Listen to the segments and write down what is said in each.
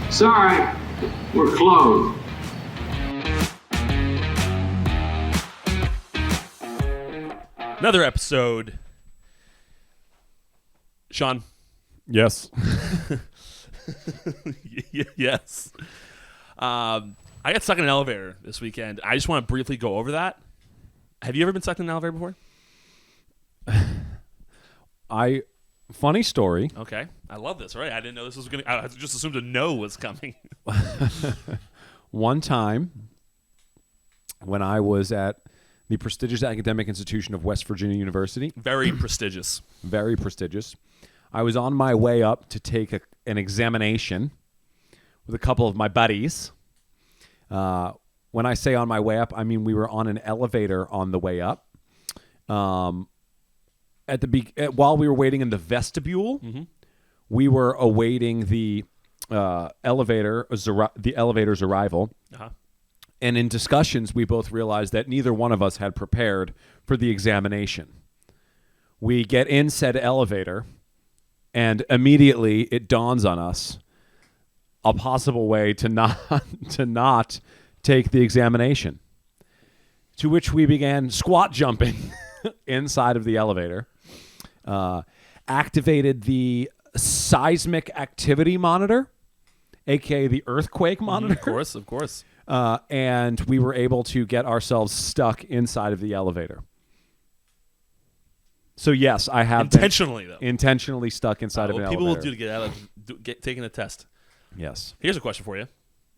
Sorry, we're closed. Another episode. Sean. Yes. Yes. I got stuck in an elevator this weekend. I just want to briefly go over that. Have you ever been stuck in an elevator before? Funny story. Okay. I love this, right? I didn't know this was going to... I just assumed a no was coming. One time when I was at the prestigious academic institution of West Virginia University. Very prestigious. Very prestigious. I was on my way up to take an examination with a couple of my buddies. When I say on my way up, I mean we were on an elevator on the way up. While we were waiting in the vestibule, we were awaiting the elevator's arrival. Uh-huh. And in discussions, we both realized that neither one of us had prepared for the examination. We get in said elevator, and immediately it dawns on us a possible way to not take the examination. To which we began squat jumping inside of the elevator, activated the seismic activity monitor, aka the earthquake monitor. Of course. And we were able to get ourselves stuck inside of the elevator. So yes, I have intentionally stuck inside of an people elevator. will do to get out of taking a test. Yes. Here's a question for you.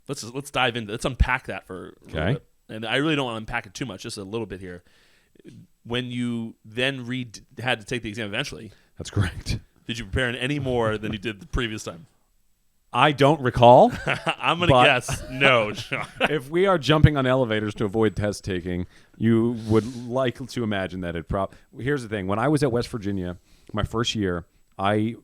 Let's dive into. Let's unpack that for a little bit. And I really don't want to unpack it too much. Just a little bit here. When you then had to take the exam eventually. That's correct. Did you prepare any more than you did the previous time? I don't recall. I'm going to guess no. If we are jumping on elevators to avoid test taking, you would like to imagine that it Here's the thing. When I was at West Virginia, my first year, I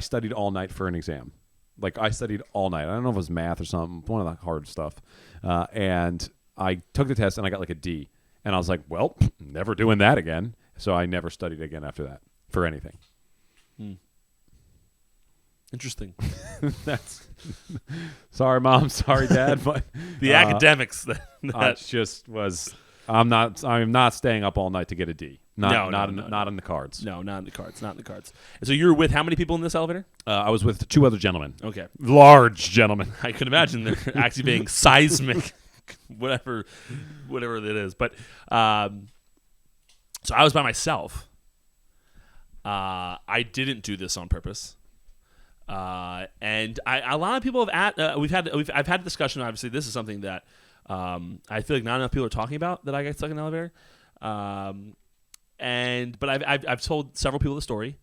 studied all night for an exam. Like, I studied all night. I don't know if it was math or something, one of the hard stuff. And I took the test, and I got like a D. And I was like, well, never doing that again. So I never studied again after that for anything. Interesting. That's sorry, Mom. Sorry, Dad. But the academics. I'm not staying up all night to get a D. Not in the cards. No, not in the cards. Not in the cards. And so you're with how many people in this elevator? I was with two other gentlemen. Okay, large gentlemen. I can imagine they're activating seismic, whatever it is. But so I was by myself. I didn't do this on purpose. And a lot of people have I've had a discussion. Obviously, this is something that I feel like not enough people are talking about, that I got stuck in an elevator. But I've told several people the story,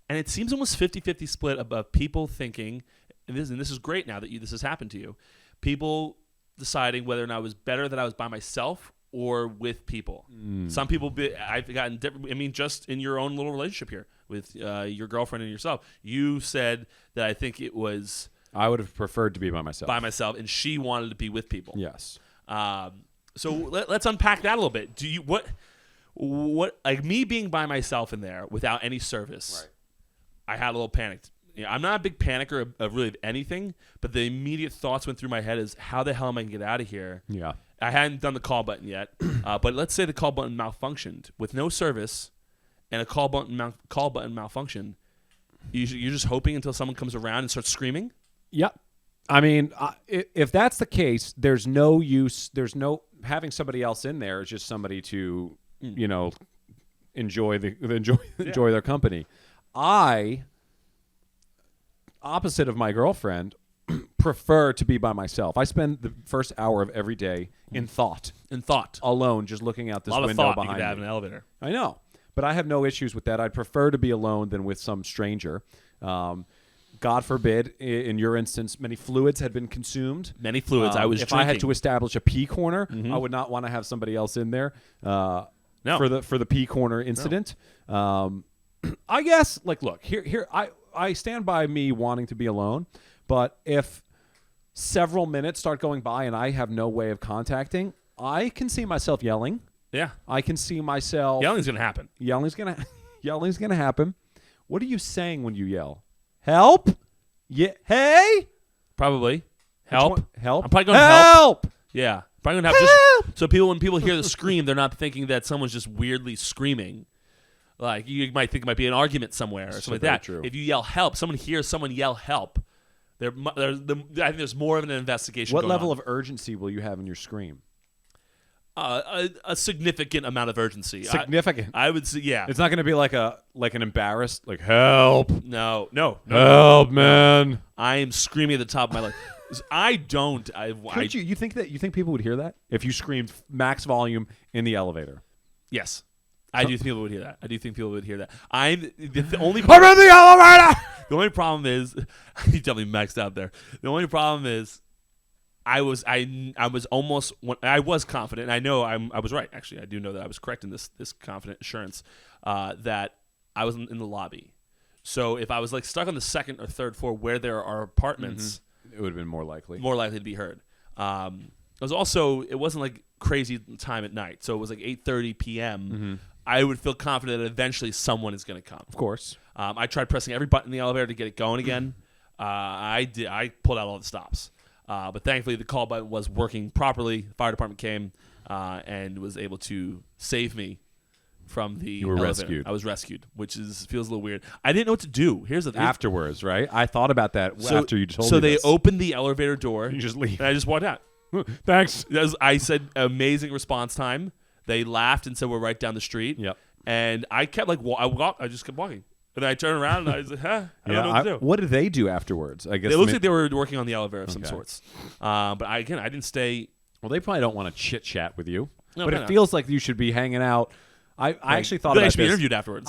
and it seems almost 50-50 split of people thinking, and this is great now that this has happened to you, people deciding whether or not it was better that I was by myself or with people. Some people, I've gotten different. I mean, just in your own little relationship here with your girlfriend and yourself, you said that I think it was... I would have preferred to be by myself. And she wanted to be with people. Yes. So let's unpack that a little bit. Do you what like me being by myself in there without any service? Right. I had a little panicked. I'm not a big panicker of really anything, but the immediate thoughts went through my head is, how the hell am I going to get out of here? Yeah. I hadn't done the call button yet, but let's say the call button malfunctioned with no service, and a call button malfunction. You're just hoping until someone comes around and starts screaming. Yep. I mean, if that's the case, there's no use. There's no having somebody else in there. It's just somebody to enjoy their company. I, opposite of my girlfriend, prefer to be by myself. I spend the first hour of every day in thought, alone, just looking out this window behind me. You could have in an elevator. I know, but I have no issues with that. I'd prefer to be alone than with some stranger. God forbid, in your instance, many fluids had been consumed. Many fluids. I was if drinking. I had to establish a pee corner, I would not want to have somebody else in there for the pee corner incident. No. I guess, like, look, here I stand by me wanting to be alone, but if several minutes start going by and I have no way of contacting, I can see myself yelling. Yeah. I can see myself... Yelling's going to happen. Yelling's going to happen. What are you saying when you yell? Help! Yeah. Hey! Probably. Help. Help. I'm probably going help. Yeah. Probably going to have just so when people hear the scream, they're not thinking that someone's just weirdly screaming. Like you might think it might be an argument somewhere or something like that. True. If you yell help, someone hears someone yell help. I think there's more of an investigation. What going level on. of urgency will you have in your scream? A significant amount of urgency. Significant. I would say, yeah. It's not going to be like an embarrassed help. No. Help, man. I am screaming at the top of my lungs. I don't. Could you think people would hear that if you screamed max volume in the elevator? Yes. I do think people would hear that. The only I'm in the elevator. The only problem is he definitely maxed out there. The only problem is I was confident, and I know I was right. Actually, I do know that I was correct in this confident assurance that I was in the lobby. So if I was like stuck on the second or third floor where there are apartments, it would have been more likely to be heard. It wasn't like crazy time at night, so it was like 8:30 p.m. Mm-hmm. I would feel confident that eventually someone is going to come. Of course. I tried pressing every button in the elevator to get it going again. I pulled out all the stops. But thankfully, the call button was working properly. The fire department came and was able to save me from the elevator. Rescued. I was rescued, which feels a little weird. I didn't know what to do. Here's the thing. Afterwards, right? I thought about that after you told me So they this. opened the elevator door. You just leave. And I just walked out. Thanks. I said amazing response time. They laughed and said we're right down the street. Yep. And I kept I just kept walking. And then I turned around and I was like, I don't know what to do. What did they do afterwards? I guess It looks like they were working on the elevator of some sorts. But I didn't stay. Well, they probably don't want to chit chat with you. No, but it not. feels like you should be hanging out. I actually thought They about should be this. interviewed afterwards.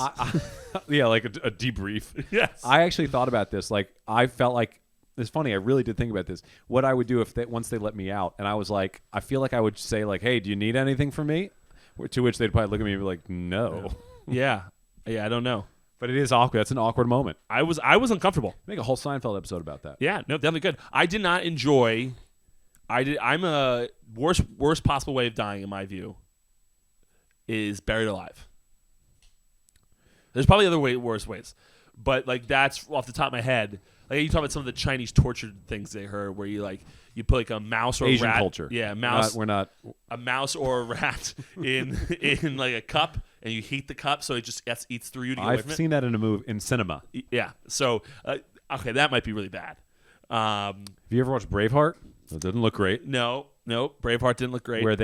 Yeah, like a debrief. Yes. I actually thought about this. Like, I felt like it's funny. I really did think about this. What I would do once they let me out, and I was like, I feel like I would say like, "Hey, do you need anything from me?" To which they'd probably look at me and be like, "No." Yeah. I don't know. But it is awkward. That's an awkward moment. I was uncomfortable. Make a whole Seinfeld episode about that. Yeah, no, definitely good. I did not enjoy. I'm a worst possible way of dying in my view. Is buried alive. There's probably other worse ways, but like that's off the top of my head. Like you talk about some of the Chinese torture things they heard, where you put like a mouse or Asian a rat. culture. Yeah, mouse. We're not a mouse or a rat in like a cup, and you heat the cup so it just eats through you to get away from I've seen that in a movie in cinema. Yeah. So okay, that might be really bad. Have you ever watched Braveheart? It didn't look great. No, Braveheart didn't look great. Where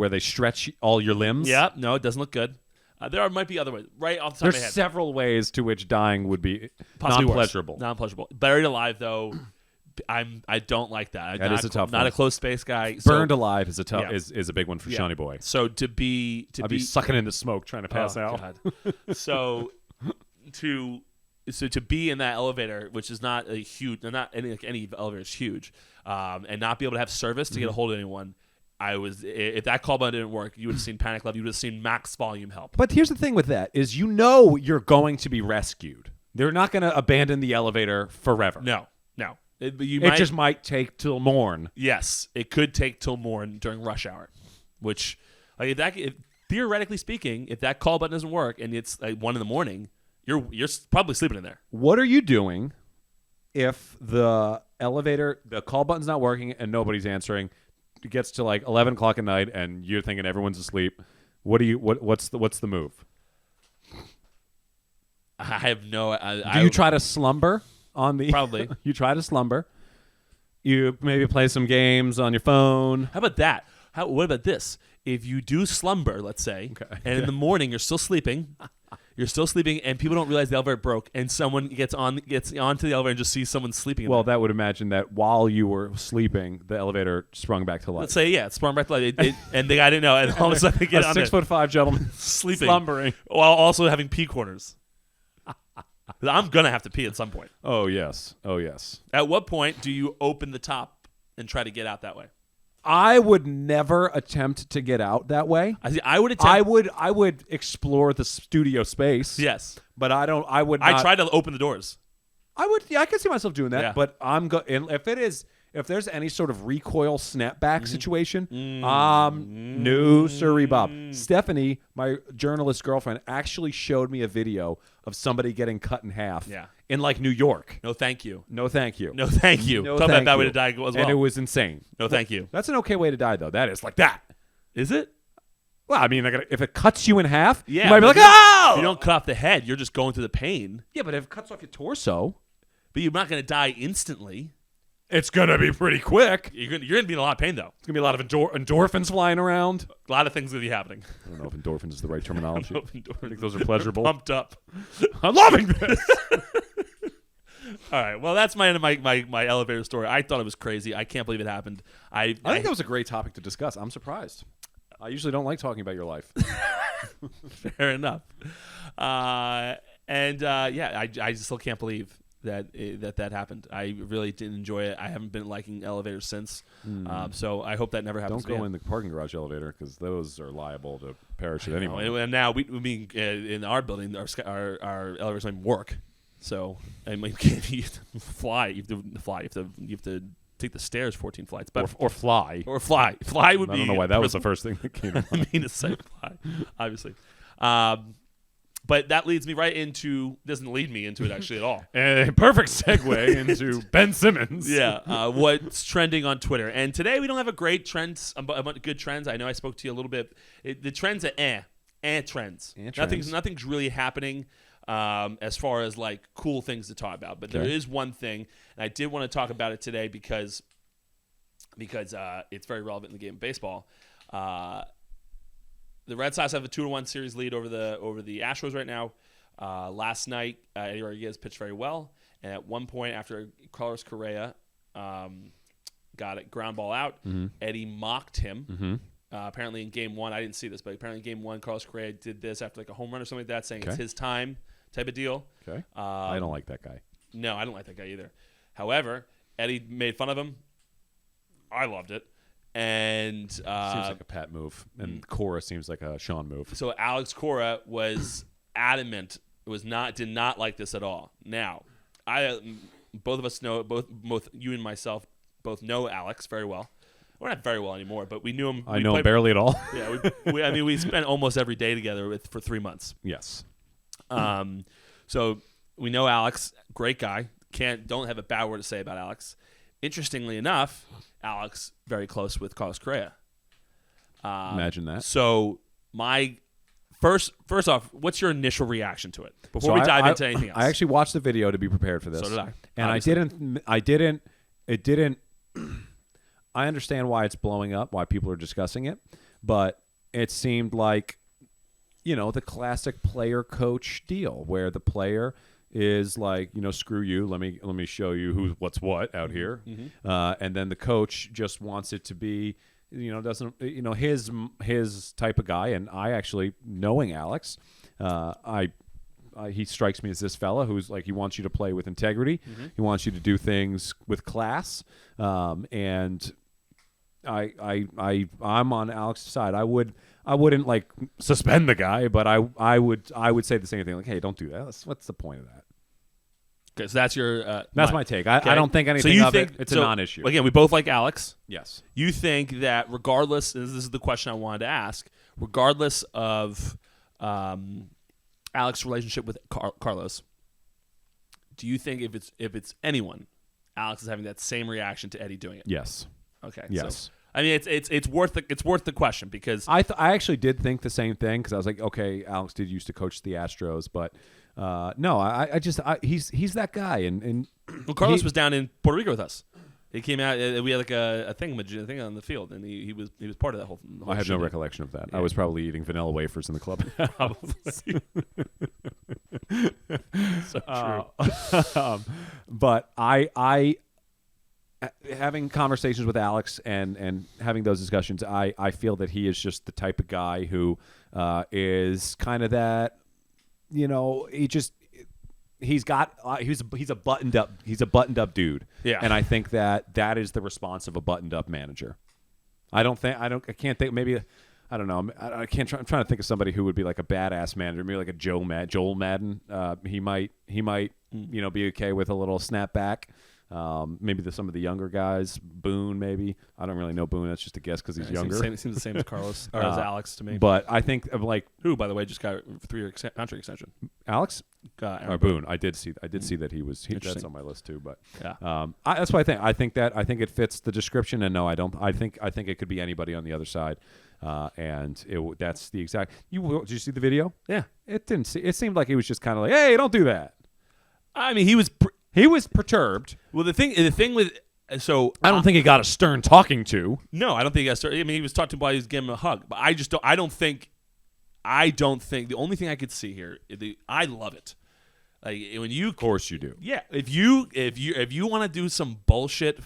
they stretch all your limbs. Yeah, no, it doesn't look good. Might be other ways. Right off the top There's of my head. several ways to which dying would be Possibly non-pleasurable. worse. Non-pleasurable. Buried alive, though, I don't like that. That is a tough Not one. a close space guy. Burned alive is a tough Yeah. is a big one for Shawnee Boy. So I'd be sucking in the smoke trying to pass out. God. So to be in that elevator, which is not not any elevator is huge, and not be able to have service to get a hold of anyone. If that call button didn't work, you would have seen panic level. You would have seen max volume help. But here's the thing with that is you're going to be rescued. They're not going to abandon the elevator forever. No. It just might take till morn. Yes, it could take till morn during rush hour, which theoretically speaking, if that call button doesn't work and it's like 1 a.m, you're probably sleeping in there. What are you doing if the call button's not working and nobody's answering? It gets to like 11 o'clock at night and you're thinking everyone's asleep. What's the move? I have no. Do you try to slumber on the? Probably. You try to slumber. You maybe play some games on your phone. How about that? What about this? If you do slumber, let's say, and in the morning you're still sleeping. And people don't realize the elevator broke, and someone gets onto the elevator and just sees someone sleeping. Well, that would imagine that while you were sleeping, the elevator sprung back to life. Let's say, it sprung back to life, and the guy didn't know, and all of a sudden they get a on 6'5" gentleman sleeping, slumbering, while also having pee corners. I'm gonna have to pee at some point. Oh yes. At what point do you open the top and try to get out that way? I would never attempt to get out that way. I would attempt. I would explore the studio space. Yes, but I would. I tried to open the doors. I would. Yeah, I could see myself doing that. Yeah. But if it is If there's any sort of recoil snapback situation, no siree, Bob. Stephanie, my journalist girlfriend, actually showed me a video of somebody getting cut in half in like New York. No, thank you. No, thank you. No, thank you. No, Talk about thank that way you. to die as well. And it was insane. No, thank you. That's an okay way to die, though. That is like that. Is it? Well, I mean, if it cuts you in half, Yeah. you might be like, but oh! you don't cut off the head. You're just going through the pain. Yeah, but if it cuts off your torso, But you're not going to die instantly. it's going to be pretty quick. You're going to be in a lot of pain, though. It's going to be a lot of endorphins flying around. A lot of things going to be happening. I don't know if endorphins is the right terminology. I Endorphins. think those are pleasurable. Pumped up. I'm loving this. All right. Well, that's my end of my elevator story. I thought it was crazy. I can't believe it happened. I think that was a great topic to discuss. I'm surprised. I usually don't like talking about your life. Fair enough. I just still can't believe that happened. I really didn't enjoy it. I haven't been liking elevators since. So I hope that never happens. Don't go in the parking garage elevator because those are liable to perish at any No, moment. and now we in our building, our elevators don't even work. So I mean, you have to fly. You have to fly. You have to take the stairs 14 flights, but Or fly. or fly. Fly would be. I don't know why that was the first thing that came to I mind. mean to say fly, obviously. But that leads me right into. Doesn't lead me into it actually at all. A perfect segue into Ben Simmons. Yeah, what's trending on Twitter? And today we don't have a great trends, about good trends. I know I spoke to you a little bit. The trends are trends. Nothing's really happening as far as like cool things to talk about. But there is one thing, and I did want to talk about it today because it's very relevant in the game of baseball. The Red Sox have a 2-1 series lead over the Astros right now. Last night, Eddie Rodriguez pitched very well, and at one point after Carlos Correa got a ground ball out, Eddie mocked him. Apparently in Game 1, I didn't see this, but apparently in Game 1, Carlos Correa did this after like a home run or something like that, saying it's his time type of deal. Okay. I don't like that guy. No, I don't like that guy either. However, Eddie made fun of him. I loved it. And Seems like a Pat move, and Cora seems like a Sean move. So Alex Cora was adamant. Did not like this at all. Now, both of us know, both you and myself both know Alex very well. We're not very well anymore, but we knew him. I know him barely at all. Yeah, we spent almost every day together for 3 months. Yes. So we know Alex, great guy. Don't have a bad word to say about Alex. Interestingly enough, Alex very close with Carlos Correa. Imagine that. So my first off, what's your initial reaction to it before we dive into anything else? I actually watched the video to be prepared for this. So did I. And Obviously. it didn't. I understand why it's blowing up, why people are discussing it, but it seemed like, the classic player-coach deal where the player is like, screw you, let me show you what's what out here, and then the coach just wants it to be, doesn't, his type of guy. And I actually, knowing Alex, he strikes me as this fella who's like, he wants you to play with integrity, he wants you to do things with class, and I'm on Alex's side. I wouldn't like suspend the guy, but I would say the same thing. Like, hey, don't do that. What's the point of that? Okay, so that's your. That's my take. I don't think anything of it. It's a non-issue. Again, we both like Alex. Yes. You think that regardless, and this is the question I wanted to ask, regardless of Alex's relationship with Carlos, do you think if it's anyone, Alex is having that same reaction to Eddie doing it? Yes. Okay. Yes. So, I mean, it's worth the question because I actually did think the same thing because I was like, okay, Alex did used to coach the Astros, but no, he's that guy, and well, Carlos was down in Puerto Rico with us. He came out. We had like a thing on the field, and he was part of that whole I have no shit. recollection of that. Yeah. I was probably eating vanilla wafers in the club. So true. But I having conversations with Alex and having those discussions, I feel that he is just the type of guy who is kind of that, he's a buttoned up dude. Yeah. And I think that is the response of a buttoned up manager. I can't think, maybe, I don't know. I'm trying to think of somebody who would be like a badass manager, maybe like a Joel Madden. He might be okay with a little snapback. Maybe some of the younger guys, Boone, maybe. I don't really know Boone. That's just a guess because he's younger. Seems the same as Carlos or as Alex to me. But I think of like who, by the way, just got a 3-year contract extension. Alex or Boone. I did see that he was. That's on my list too. But yeah, that's what I think. I think it fits the description. And no, I don't. I think it could be anybody on the other side. That's the exact. Did you see the video? Yeah, it didn't. It seemed like he was just kind of like, hey, don't do that. I mean, he was perturbed. Well, the thing with I don't think he got a stern talking to. No, I don't think he got stern. I mean, he was talking to him while he was giving him a hug. But I don't think. The only thing I could see here, I love it. Like when you, of course you do. Yeah, if you want to do some bullshit,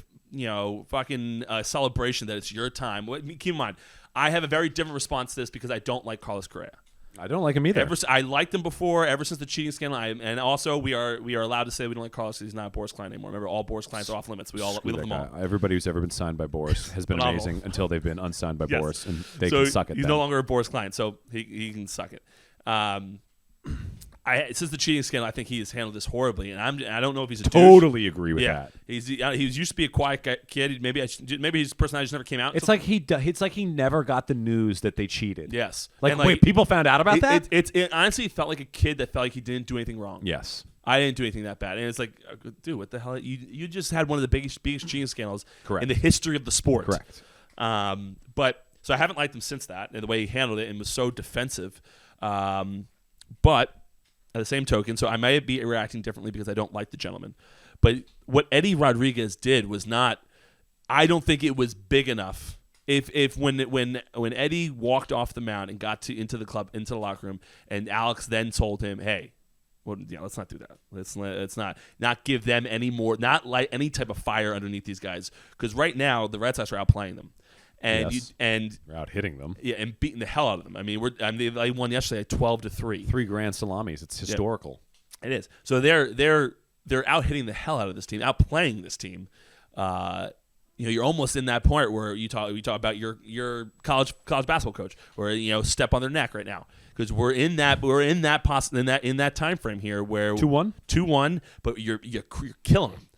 fucking celebration that it's your time. Keep in mind, I have a very different response to this because I don't like Carlos Correa. I don't like him either. I liked him before, ever since the cheating scandal. And also, we are allowed to say we don't like Carlos because he's not a Boris client anymore. Remember, all Boris clients are off limits. We love them all. Everybody who's ever been signed by Boris has been amazing until they've been unsigned by Boris, and they can suck it. He's no longer a Boris client, so he can suck it. Since the cheating scandal, I think he has handled this horribly, and I don't know if he's a totally douche. Agree with that. He used to be a quiet kid. Maybe his personality just never came out. It's like he never got the news that they cheated. Yes. Wait, people found out about that? It honestly felt like a kid that felt like he didn't do anything wrong. Yes. I didn't do anything that bad, and it's like, dude, what the hell? You just had one of the biggest cheating scandals in the history of the sport. Correct. But so I haven't liked him since that, and the way he handled it and was so defensive. But at the same token, so I may be reacting differently because I don't like the gentleman. But what Eddie Rodriguez did was not. I don't think it was big enough. If when Eddie walked off the mound and got into the locker room, and Alex then told him, "Hey, well, let's not do that. Let's not give them any more, not light any type of fire underneath these guys, because right now the Red Sox are outplaying them." And we're out hitting them, and beating the hell out of them. I mean, they won yesterday 12-3. 3 grand salamis. It's historical. Yeah, it is. So they're out hitting the hell out of this team, outplaying this team. You're almost in that point where you talk about your college basketball coach, where step on their neck right now, because we're in that time frame here where 2-1, but you're killing them.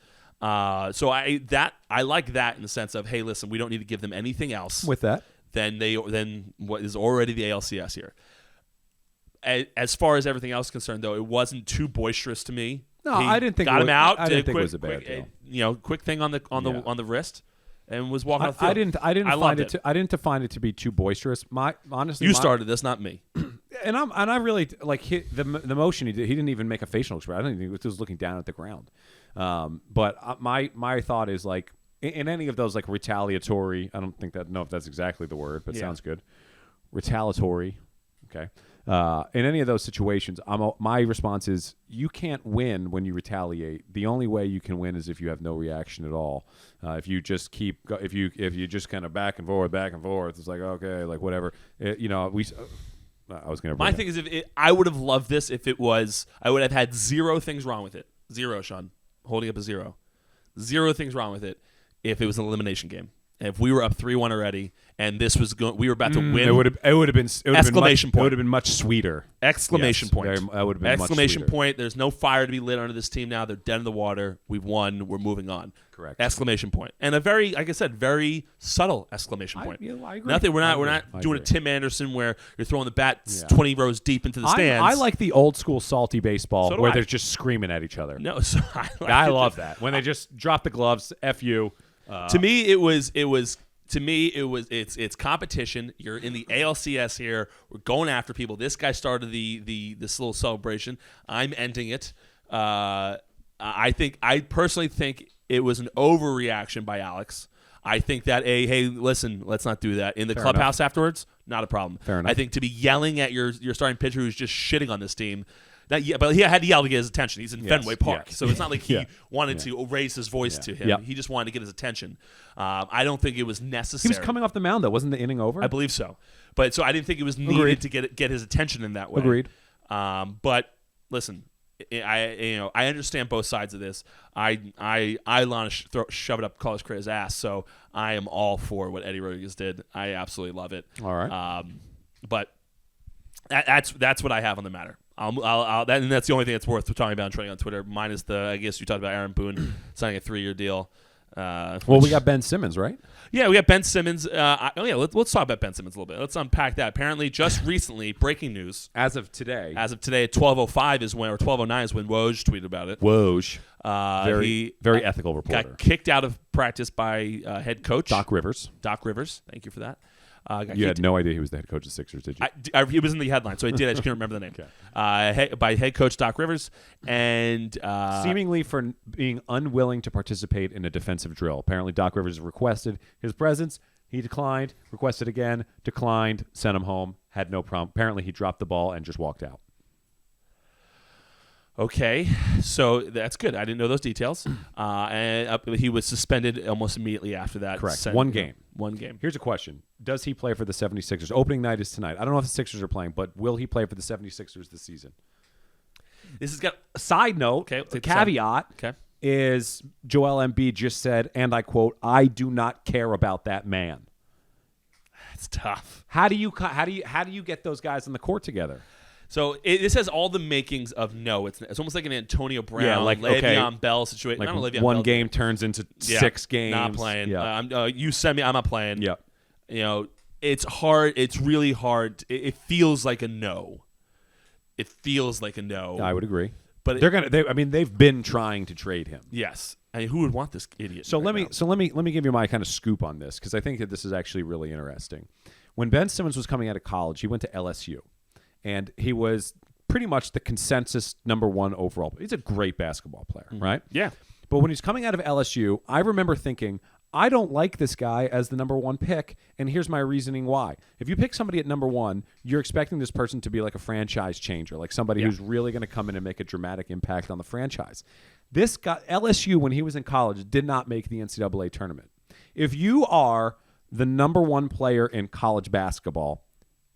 So I like that in the sense of, hey, listen, we don't need to give them anything else with that than what is already the ALCS here. As far as everything else is concerned, though, it wasn't too boisterous to me. No, I didn't think got him out. I didn't think it was a bad deal. Quick thing on the wrist, and was walking off the field. I didn't find it to be too boisterous. Honestly, you started this, not me. And I really like the motion he did. He didn't even make a facial expression. I don't think he was looking down at the ground. But my thought is, like, in any of those, like, retaliatory, I don't know if that's exactly the word, but sounds good. Retaliatory, okay. In any of those situations, my response is, you can't win when you retaliate. The only way you can win is if you have no reaction at all. If you just if you just kind of back and forth, it's like, okay, like, whatever. I was gonna. My thing is, I would have loved this if it was. I would have had 0 things wrong with it. 0, Sean, holding up a 0. 0 things wrong with it if it was an elimination game. And if we were up 3-1 already, and this was we were about to win, it would have been exclamation point. It would have been much sweeter. Exclamation point. That would have been exclamation much sweeter. point. There's no fire to be lit under this team now. They're dead in the water. We've won. We're moving on. Correct. Exclamation point. And a very, like I said, very subtle exclamation point. I agree. Nothing. We're not doing a Tim Anderson where you're throwing the bat 20 rows deep into the stands. I like the old school salty baseball where they're just screaming at each other. No, I love that when they just drop the gloves. F you. To me, it's competition. You're in the ALCS here. We're going after people. This guy started this little celebration. I'm ending it. I personally think it was an overreaction by Alex. I think that hey, listen, let's not do that in the clubhouse afterwards. Not a problem. Fair enough. I think to be yelling at your starting pitcher who's just shitting on this team. But he had to yell to get his attention. He's in Fenway Park, so it's not like he wanted to raise his voice to him. He just wanted to get his attention. I don't think it was necessary. He was coming off the mound, though. Wasn't the inning over? I believe so. But so I didn't think it was needed to get his attention in that way. Agreed. But listen, I understand both sides of this. I want to shove it up Carlos Correa's ass. So I am all for what Eddie Rodriguez did. I absolutely love it. All right. But That's what I have on the matter. And that's the only thing that's worth talking about and trending on Twitter. Minus I guess you talked about Aaron Boone signing a 3-year deal. Well, we got Ben Simmons, right? Yeah, we got Ben Simmons. Let's talk about Ben Simmons a little bit. Let's unpack that. Apparently, just recently, breaking news. As of today, at 12:05 is when, or 12:09 is when Woj tweeted about it. Woj, very he ethical reporter, got kicked out of practice by head coach Doc Rivers. Thank you for that. You had no idea he was the head coach of the Sixers, did you? He was in the headline, so I did. I just can't remember the name. Okay. By head coach Doc Rivers, and seemingly for being unwilling to participate in a defensive drill. Apparently, Doc Rivers requested his presence. He declined. Requested again. Declined. Sent him home. Had no problem. Apparently, he dropped the ball and just walked out. Okay, so that's good. I didn't know those details. And he was suspended almost immediately after that. Correct. One game. Here's a question. Does he play for the 76ers? Opening night is tonight. I don't know if the Sixers are playing, but will he play for the 76ers this season? This has got a side note. Okay, the caveat is Joel Embiid just said, and I quote, "I do not care about that man." That's tough. How do you get those guys on the court together? So this has all the makings of no. It's almost like an Antonio Brown, like Le'Veon Bell situation. Like one game turns into 6 games. Not playing. Yeah. You send me. I'm not playing. Yeah. It's hard. It's really hard. It feels like a no. It feels like a no. I would agree. But they've been trying to trade him. Yes. I mean, who would want this idiot? So let me give you my kind of scoop on this, because I think that this is actually really interesting. When Ben Simmons was coming out of college, he went to LSU. And he was pretty much the consensus number 1 overall. He's a great basketball player, right? Yeah. But when he's coming out of LSU, I remember thinking, I don't like this guy as the number 1 pick, and here's my reasoning why. If you pick somebody at number 1, you're expecting this person to be like a franchise changer, like somebody who's really going to come in and make a dramatic impact on the franchise. This guy, LSU, when he was in college, did not make the NCAA tournament. If you are the number 1 player in college basketball,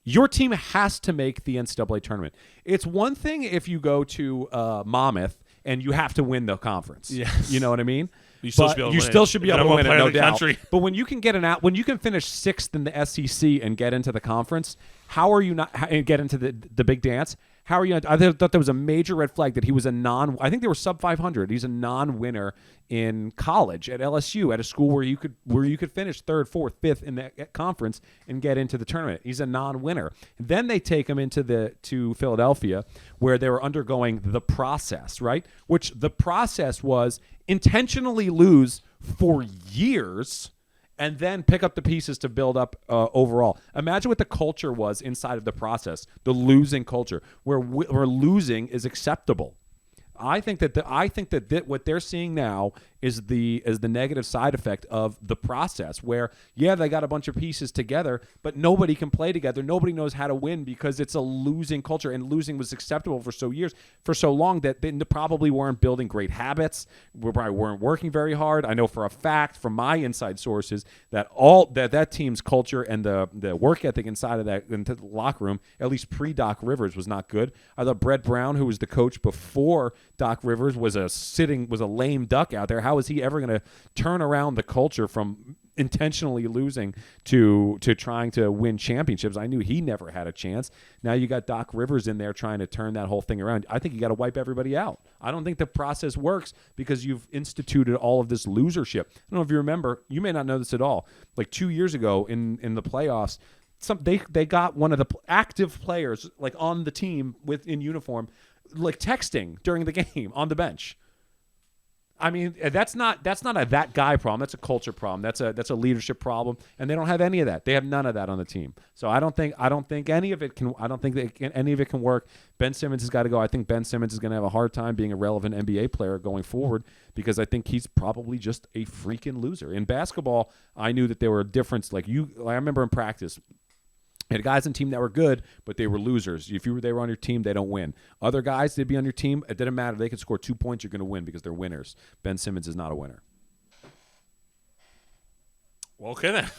your team has to make the NCAA tournament. It's one thing if you go to Monmouth and you have to win the conference. Yes. You know what I mean? You still should be able to win it, no doubt. Country. But when you can finish 6th in the SEC and get into the conference, how are you not and get into the big dance? How are you not? I thought there was a major red flag that he was I think they were sub 500. He's a non-winner in college at LSU, at a school where you could finish 3rd, 4th, 5th in the conference and get into the tournament. He's a non-winner. Then they take him to Philadelphia, where they were undergoing the process, right? Which the process was intentionally lose for years and then pick up the pieces to build up overall. Imagine what the culture was inside of the process, the losing culture, where losing is acceptable. I think that what they're seeing now is the negative side effect of the process, where they got a bunch of pieces together, but nobody can play together. Nobody knows how to win because it's a losing culture, and losing was acceptable for so long that they probably weren't building great habits. We probably weren't working very hard. I know for a fact from my inside sources that that team's culture and the work ethic inside of into the locker room, at least pre-Doc Rivers, was not good. I thought Brett Brown, who was the coach before Doc Rivers, was a lame duck out there. How is he ever going to turn around the culture from intentionally losing to trying to win championships? I knew he never had a chance. Now you got Doc Rivers in there trying to turn that whole thing around. I think you got to wipe everybody out. I don't think the process works because you've instituted all of this losership. I don't know if you remember. You may not know this at all. Like 2 years ago in the playoffs, they got one of the active players like on the team in uniform, like texting during the game on the bench. I mean, that's not a that guy problem. That's a culture problem. That's a leadership problem, and they don't have any of that. They have none of that on the team. So I don't think any of it can. I don't think any of it can work. Ben Simmons has got to go. I think Ben Simmons is going to have a hard time being a relevant NBA player going forward because I think he's probably just a freaking loser. In basketball, I knew that there were a difference. I remember in practice, you had guys on team that were good, but they were losers. If they were on your team, they don't win. Other guys, they'd be on your team. It didn't matter. They could score 2 points. You're going to win because they're winners. Ben Simmons is not a winner. Well, okay then.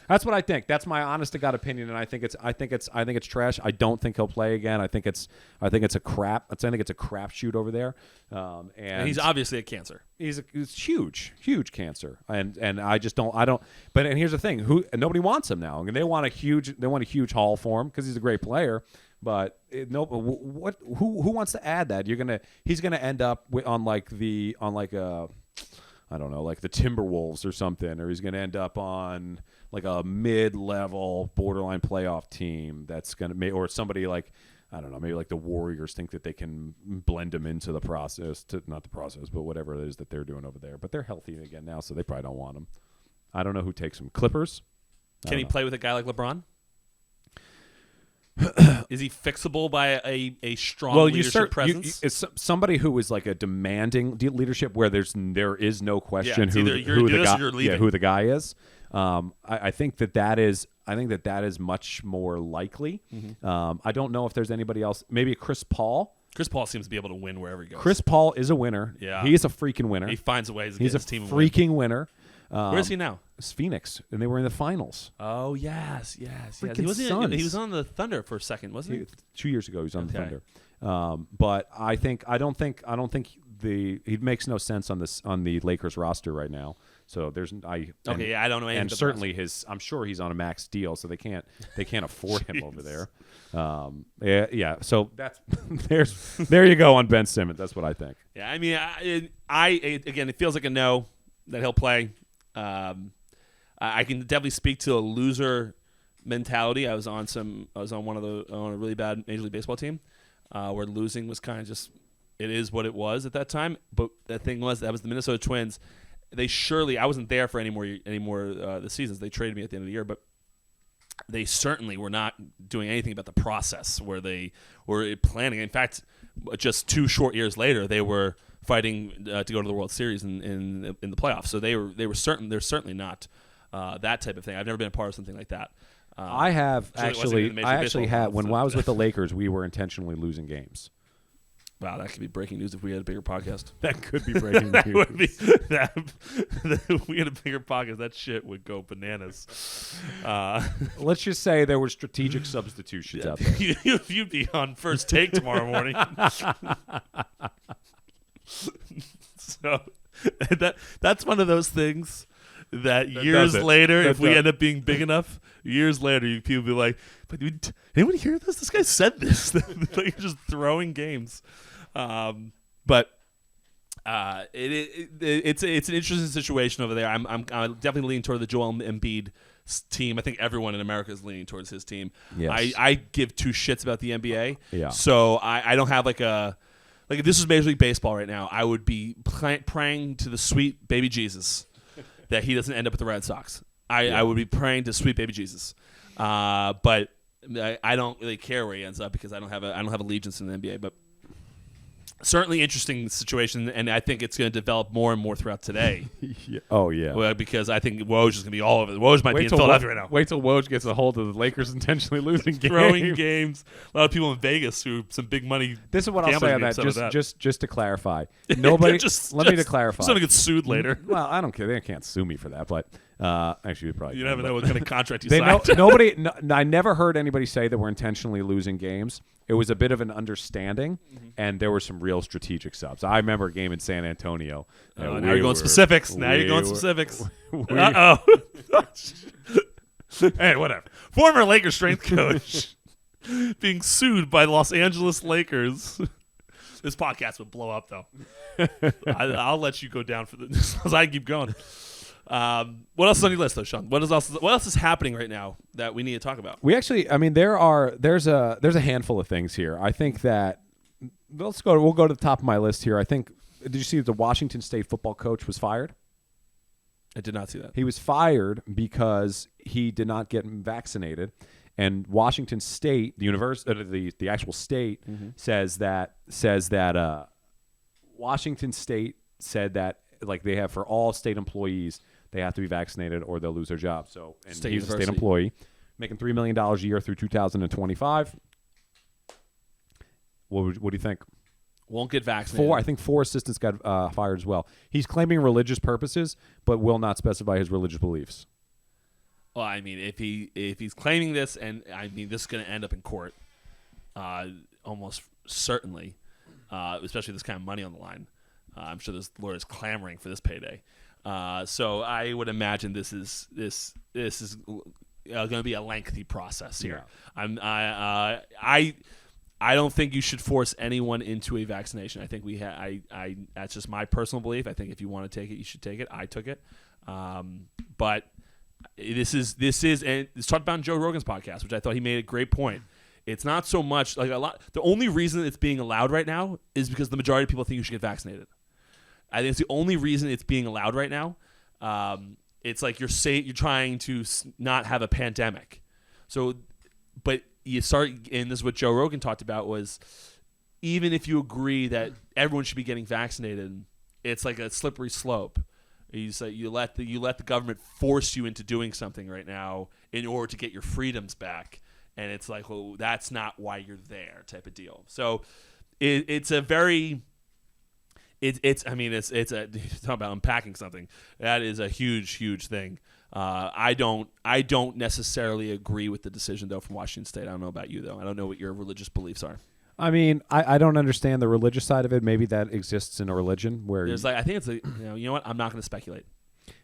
That's what I think. That's my honest to God opinion, and I think it's trash. I don't think he'll play again. I think it's a crapshoot over there. And he's obviously a cancer. He's huge cancer, and I just don't. But here's the thing: nobody wants him now. I mean, they want a huge haul for him because he's a great player. But who wants to add that? He's gonna end up on the Timberwolves or something, or he's gonna end up on like a mid-level borderline playoff team that's gonna or somebody like. I don't know, maybe like the Warriors think that they can blend him into the process, not the process, but whatever it is that they're doing over there. But they're healthy again now, so they probably don't want him. I don't know who takes him. Clippers? Can he play with a guy like LeBron? Is he fixable by a strong leadership presence? It's somebody who is like a demanding leadership where there is no question who the guy is. I think that is much more likely. Mm-hmm. I don't know if there's anybody else. Maybe Chris Paul. Chris Paul seems to be able to win wherever he goes. Chris Paul is a winner. Yeah, he is a freaking winner. He finds a way. He's a freaking winner. Where is he now? It's Phoenix, and they were in the finals. Oh yes. Freaking Suns. He was on the Thunder for a second, wasn't he? 2 years ago, he was on the Thunder. But I don't think he makes no sense on the Lakers roster right now. So I don't know anything. And certainly I'm sure he's on a max deal, so they can't afford him over there. Yeah. So that's there you go on Ben Simmons. That's what I think. Yeah, I mean, again, it feels like a no that he'll play. I can definitely speak to a loser mentality. I was on a really bad Major League Baseball team where losing was kind of just it is what it was at that time. But the thing was that was the Minnesota Twins. I wasn't there for any more the seasons. They traded me at the end of the year, but they certainly were not doing anything about the process where they were planning. In fact, just 2 short years later, they were fighting to go to the World Series in the playoffs. So they're certainly not that type of thing. I've never been a part of something like that. I actually had when I was with the Lakers, we were intentionally losing games. Wow, that could be breaking news if we had a bigger podcast. That could be breaking news. If we had a bigger podcast, that shit would go bananas. Let's just say there were strategic substitutions out there. You'd be on First Take tomorrow morning. So that's one of those things that years later, if we end up being big enough, years later, people will be like, "But did anyone hear this? This guy said this." Like just throwing games. But it's an interesting situation over there. I'm definitely leaning toward the Joel Embiid team. I think everyone in America is leaning towards his team. Yes. I give 2 shits about the NBA. Yeah. So I don't have like if this was Major League Baseball right now, I would be praying to the sweet baby Jesus that he doesn't end up with the Red Sox. I would be praying to sweet baby Jesus. But I don't really care where he ends up because I don't have allegiance in the NBA. But certainly interesting situation, and I think it's going to develop more and more throughout today. Yeah. Oh, yeah. Well, because I think Woj is going to be all over it. Woj might be in Philadelphia right now. Wait till Woj gets a hold of the Lakers intentionally losing games. Throwing games. A lot of people in Vegas who some big money. This is what I'll say on that. Just to clarify. Nobody. Let me to clarify. Someone gets sued later. Well, I don't care. They can't sue me for that, but actually, probably. You never know what kind of contract you signed. I never heard anybody say that we're intentionally losing games. It was a bit of an understanding, and there were some real strategic subs. I remember a game in San Antonio. Now you're going specifics. Uh-oh. Hey, whatever. Former Lakers strength coach being sued by the Los Angeles Lakers. This podcast would blow up, though. I'll let you go down for this as I keep going. What else is on your list, though, Sean? What else is happening right now that we need to talk about? We actually, I mean, there's a handful of things here. I think that we'll go to the top of my list here. I think, did you see that the Washington State football coach was fired? I did not see that. He was fired because he did not get vaccinated, and Washington State, the university, the actual state, says that Washington State said that like they have for all state employees. They have to be vaccinated or they'll lose their job. So, and he's a state employee making $3 million a year through 2025. What do you think? Won't get vaccinated. I think 4 assistants got fired as well. He's claiming religious purposes, but will not specify his religious beliefs. Well, I mean, if he's claiming this, and I mean, this is going to end up in court, almost certainly, especially with this kind of money on the line. I'm sure there's lawyers clamoring for this payday. So I would imagine this is going to be a lengthy process here. Yeah. I don't think you should force anyone into a vaccination. I think that's just my personal belief. I think if you want to take it, you should take it. I took it, but this is and it's talked about in Joe Rogan's podcast, which I thought he made a great point. It's not so much like the only reason it's being allowed right now is because the majority of people think you should get vaccinated. I think it's the only reason it's being allowed right now. It's like you're trying to not have a pandemic. So, but you start, and this is what Joe Rogan talked about, was even if you agree that everyone should be getting vaccinated, it's like a slippery slope. You let the government force you into doing something right now in order to get your freedoms back, and it's like, well, that's not why you're there, type of deal. So, it's a very It's talk about unpacking something. That is a huge thing. I don't necessarily agree with the decision though from Washington State. I don't know about you though. I don't know what your religious beliefs are. I mean, I don't understand the religious side of it. Maybe that exists in a religion where there's I think it's you know what? I'm not going to speculate.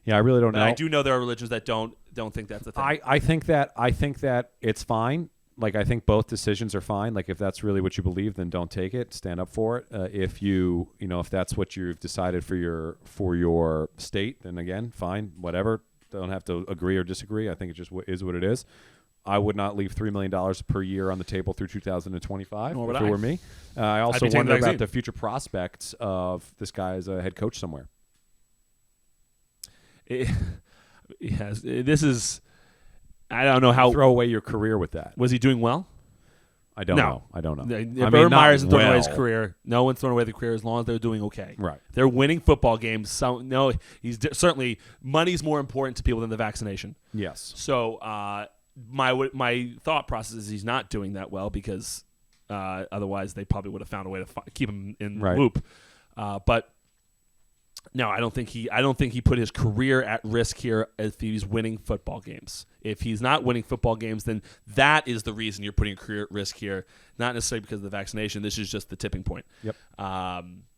Yeah, I really don't know. I do know there are religions that don't think that's a thing. I think that it's fine. Like, I think both decisions are fine. Like, if that's really what you believe, then don't take it. Stand up for it. If if that's what you've decided for your state, then again, fine, whatever. Don't have to agree or disagree. I think it just is what it is. I would not leave $3 million per year on the table through 2025 if it were me. I also wonder about the future prospects of this guy as a head coach somewhere. This is... I don't know how... Throw away your career with that. Was he doing well? I don't know. If Urban Meyer hasn't thrown away his career, no one's thrown away the career as long as they're doing okay. Right. They're winning football games. Certainly money's more important to people than the vaccination. Yes. So my thought process is he's not doing that well because otherwise they probably would have found a way to keep him in the loop. But no, I don't think he put his career at risk here if he's winning football games. If he's not winning football games, then that is the reason you're putting your career at risk here, not necessarily because of the vaccination. This is just the tipping point. Yep.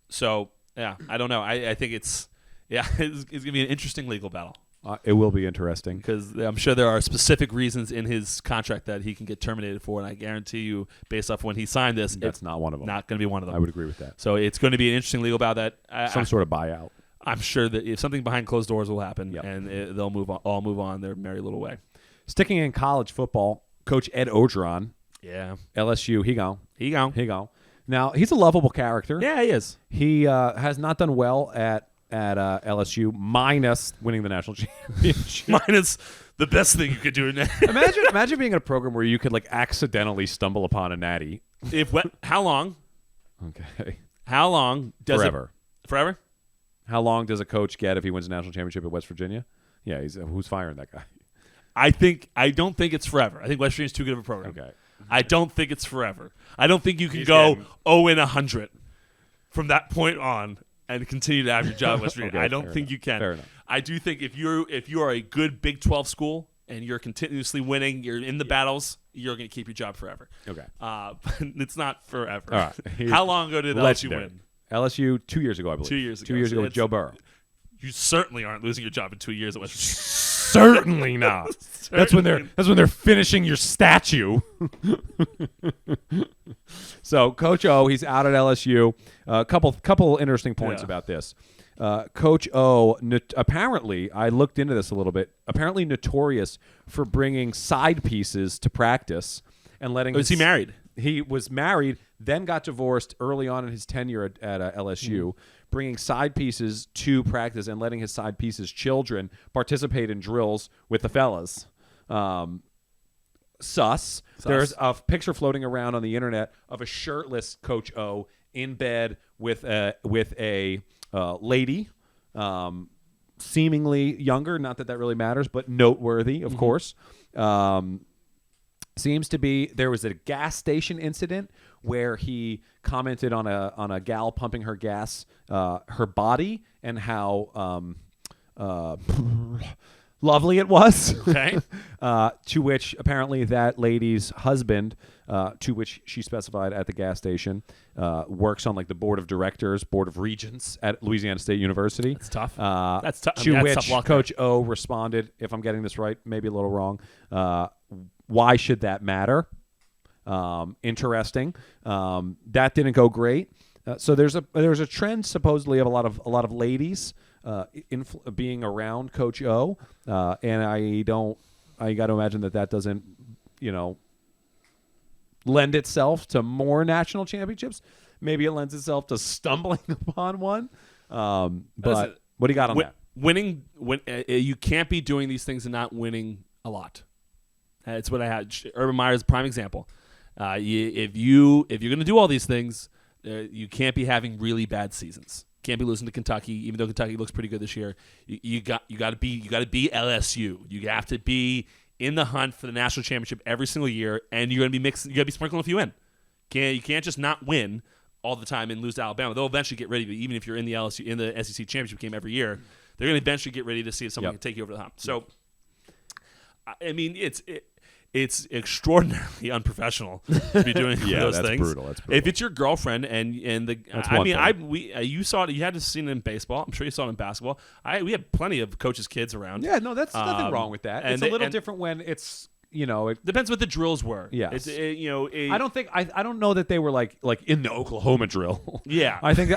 So, yeah, I don't know. I think it's going to be an interesting legal battle. It will be interesting. Because I'm sure there are specific reasons in his contract that he can get terminated for, and I guarantee you, based off when he signed this, that's not one of them. Not going to be one of them. I would agree with that. So it's going to be an interesting legal battle some sort of buyout. I'm sure that if something behind closed doors will happen, and they'll all move on their merry little way. Sticking in college football, Coach Ed Orgeron, LSU, he gone. Now, he's a lovable character. Yeah, he is. He has not done well at LSU, minus winning the national championship. Minus the best thing you could do. Imagine being in a program where you could accidentally stumble upon a natty. How long? Okay. How long does Forever. Forever? How long does a coach get if he wins a national championship at West Virginia? Yeah, who's firing that guy? I don't think it's forever. I think West Virginia's too good of a program. Okay. I don't think it's forever. I don't think you can go 0-100 from that point on and continue to have your job at West Virginia. Okay, I don't think you can. Fair enough. I do think if you are a good Big 12 school and you're continuously winning, you're in the battles, you're going to keep your job forever. Okay. But it's not forever. All right. How long ago did LSU win? LSU 2 years ago, I believe. 2 years ago. 2 years ago with Joe Burrow. You certainly aren't losing your job in 2 years at West Virginia. Certainly not. That's when they're finishing your statue. So Coach O, he's out at LSU. A couple interesting points about this. Coach O, apparently, I looked into this a little bit. Apparently notorious for bringing side pieces to practice and letting. Was he married? He was married, then got divorced early on in his tenure at LSU, bringing side pieces to practice and letting his side pieces' children participate in drills with the fellas. Sus. There's a picture floating around on the internet of a shirtless Coach O in bed with a lady, seemingly younger. Not that really matters, but noteworthy, of course. Seems to be there was a gas station incident where he commented on a gal pumping her gas, her body, and how lovely it was. Okay. To which apparently that lady's husband, to which she specified at the gas station, works on like the board of directors, board of regents at Louisiana State University. That's tough. That's tough. To that's which tough luck, Coach O responded, if I'm getting this right, maybe a little wrong, why should that matter? Interesting. That didn't go great. So there's a trend supposedly of a lot of ladies being around Coach O, and I got to imagine that doesn't lend itself to more national championships. Maybe it lends itself to stumbling upon one. But what do you got on that? Winning, you can't be doing these things and not winning a lot. It's what I had. Urban Meyer's prime example. If you're going to do all these things, you can't be having really bad seasons. Can't be losing to Kentucky, even though Kentucky looks pretty good this year. You got to be LSU. You have to be in the hunt for the national championship every single year, and you're going to be mixing. You got to be sprinkling a few in. You can't just not win all the time and lose to Alabama. They'll eventually get ready. But even if you're in the SEC championship game every year, they're going to eventually get ready to see if someone can take you over the hump. So, I mean, it's extraordinarily unprofessional to be doing those that's things. Brutal. That's brutal. If it's your girlfriend and you saw it. You had to see it in baseball. I'm sure you saw it in basketball. We had plenty of coaches' kids around. Yeah, no, that's nothing wrong with that. It's a little different when it's it depends what the drills were. Yeah, I don't know that they were like in the Oklahoma drill. Yeah, I think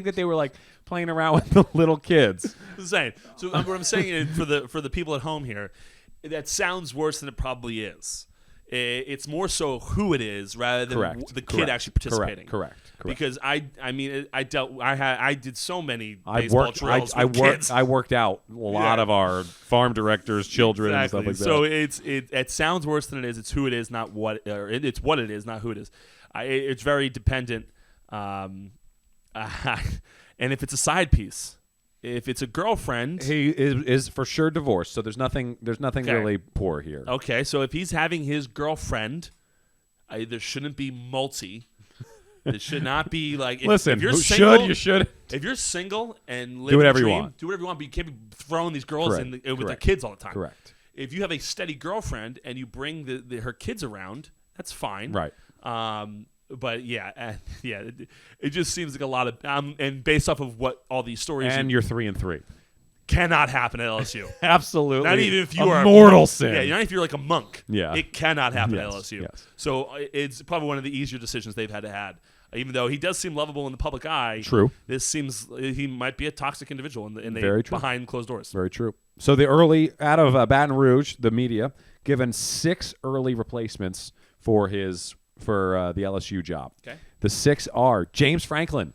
that they were like playing around with the little kids. I'm saying. So what I'm saying is for the people at home here, that sounds worse than it probably is. It's more so who it is rather than the kid actually participating. Correct. Because I did so many baseball drills with kids. I worked out a lot of our farm directors' children and stuff like that. So it sounds worse than it is. It's who it is, not what. Or it's what it is, not who it is. It's very dependent. And if it's a side piece. If it's a girlfriend, he is for sure divorced. So there's nothing really poor here. Okay, so if he's having his girlfriend, there shouldn't be multi. It should not be like. Listen, if you're single, you should. If you're single and live do whatever the dream, you want. Do whatever you want, but you can't be throwing these girls with their Correct. kids all the time. Correct. If you have a steady girlfriend and you bring her kids around, that's fine. Right. But it just seems like a lot of and based off of what all these stories and you're 3-3 cannot happen at LSU. Absolutely, not even if you a are mortal sin. Yeah, not if you're like a monk. Yeah, it cannot happen at LSU. Yes. So it's probably one of the easier decisions they've had to have. Even though he does seem lovable in the public eye, true. This seems he might be a toxic individual Very true. behind closed doors. Very true. So the early out of Baton Rouge, the media given 6 early replacements for the LSU job. Okay. The 6 are James Franklin,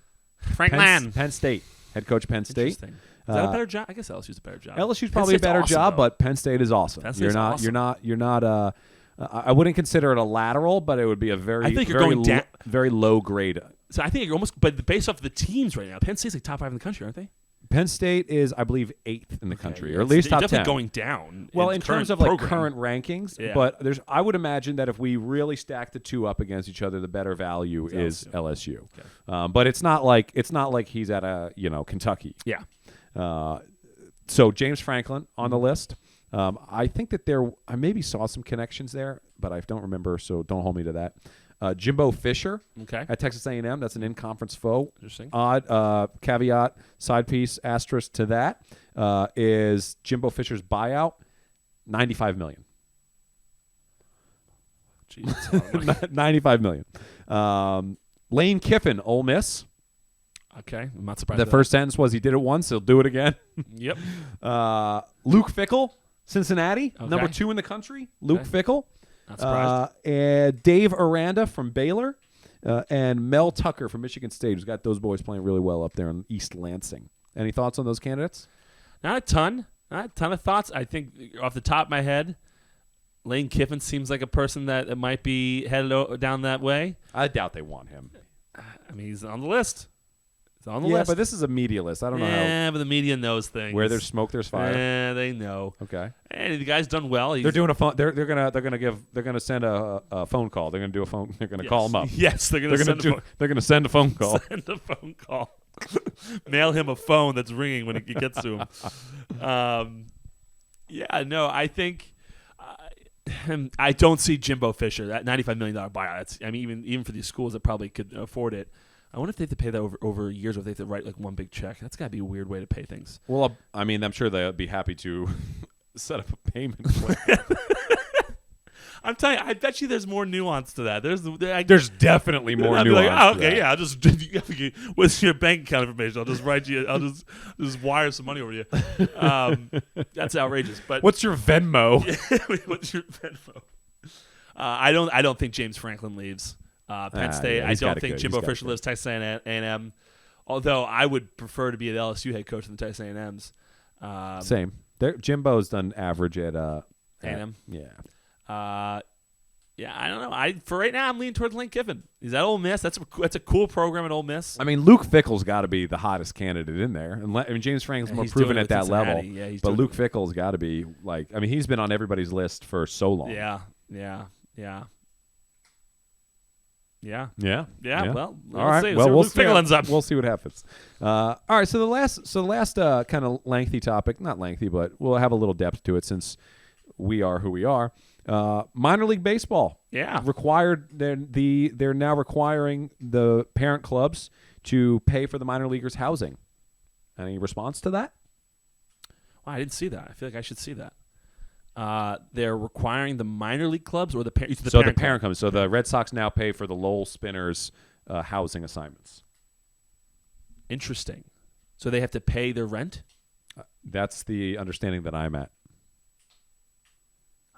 Penn State, head coach, Penn State. Interesting. Is that a better job? I guess LSU's a better job. LSU's probably a better job, but Penn State is awesome. Penn State's awesome. You're not. I wouldn't consider it a lateral, but it would be a very. I think you're going down. Very low grade. So I think you're almost, but based off the teams right now, Penn State's like top 5 in the country, aren't they? Penn State is, I believe, 8th in the country, or at least top 10. Definitely going down. Well, in terms of like current rankings, but I would imagine that if we really stack the two up against each other, the better value is LSU. Okay. But it's not like he's at a Kentucky. Yeah. So James Franklin on the list. I think that I maybe saw some connections there, but I don't remember, so don't hold me to that. Jimbo Fisher at Texas A&M. That's an in-conference foe. Interesting. Odd caveat, side piece, asterisk to that is Jimbo Fisher's buyout, $95 million. Jeez, $95 million. Lane Kiffin, Ole Miss. Okay, I'm not surprised. The first sentence was he did it once, he'll do it again. Yep. Luke Fickell, Cincinnati, number 2 in the country. Luke Fickell. Not surprised. And Dave Aranda from Baylor, and Mel Tucker from Michigan State, who's got those boys playing really well up there in East Lansing. Any thoughts on those candidates? Not a ton of thoughts. I think off the top of my head, Lane Kiffin seems like a person that might be headed down that way. I doubt they want him. I mean, he's on the list. On the list. list. But this is a media list. I don't know how. Yeah, but the media knows things. Where there's smoke, there's fire. Yeah, they know. Okay. And the guy's done well. They're doing a phone. They're gonna send a phone call. They're gonna do a phone. They're gonna call him up. Yes, they're gonna send a phone call. Send a phone call. Mail him a phone that's ringing when it gets to him. Yeah, no, I think I don't see Jimbo Fisher that $95 million buyout. I mean, even for these schools that probably could afford it. I wonder if they have to pay that over years, or if they have to write like one big check. That's got to be a weird way to pay things. Well, I mean, I'm sure they'll be happy to set up a payment plan. I'm telling you, I bet you there's more nuance to that. There's definitely more I'd be nuance. like, oh, to okay, that. yeah, I'll just what's your bank account information? I'll just write you. I'll just wire some money over to you. That's outrageous. But What's your Venmo? what's your Venmo? I don't think James Franklin leaves Penn State. Yeah, I he's don't gotta think go. Jimbo He's gotta Fisher go. lives Texas A&M. Although I would prefer to be the LSU head coach than the Texas A&M's. Same. Jimbo's done average at A&M. Yeah. Yeah, I don't know. For right now, I'm leaning towards Lane Kiffin. He's at Ole Miss. That's a cool program at Ole Miss. I mean, Luke Fickle's got to be the hottest candidate in there. I mean, James Franklin's more He's proven doing at it that with level. Cincinnati. Yeah, he's but doing Luke it. Fickle's got to be like. I mean, he's been on everybody's list for so long. Yeah. Yeah. Well, All we'll right. see. Well, Luke we'll see. Fickle ends up. We'll see what happens. All right. So the last kind of lengthy topic, not lengthy, but we'll have a little depth to it since we are who we are. Minor league baseball. Yeah. Required. They're now requiring the parent clubs to pay for the minor leaguers' housing. Any response to that? Wow, I didn't see that. I feel like I should see that. They're requiring the minor league clubs or the parent. So the parent comes. So the Red Sox now pay for the Lowell Spinners' housing assignments. Interesting. So they have to pay their rent. That's the understanding that I'm at.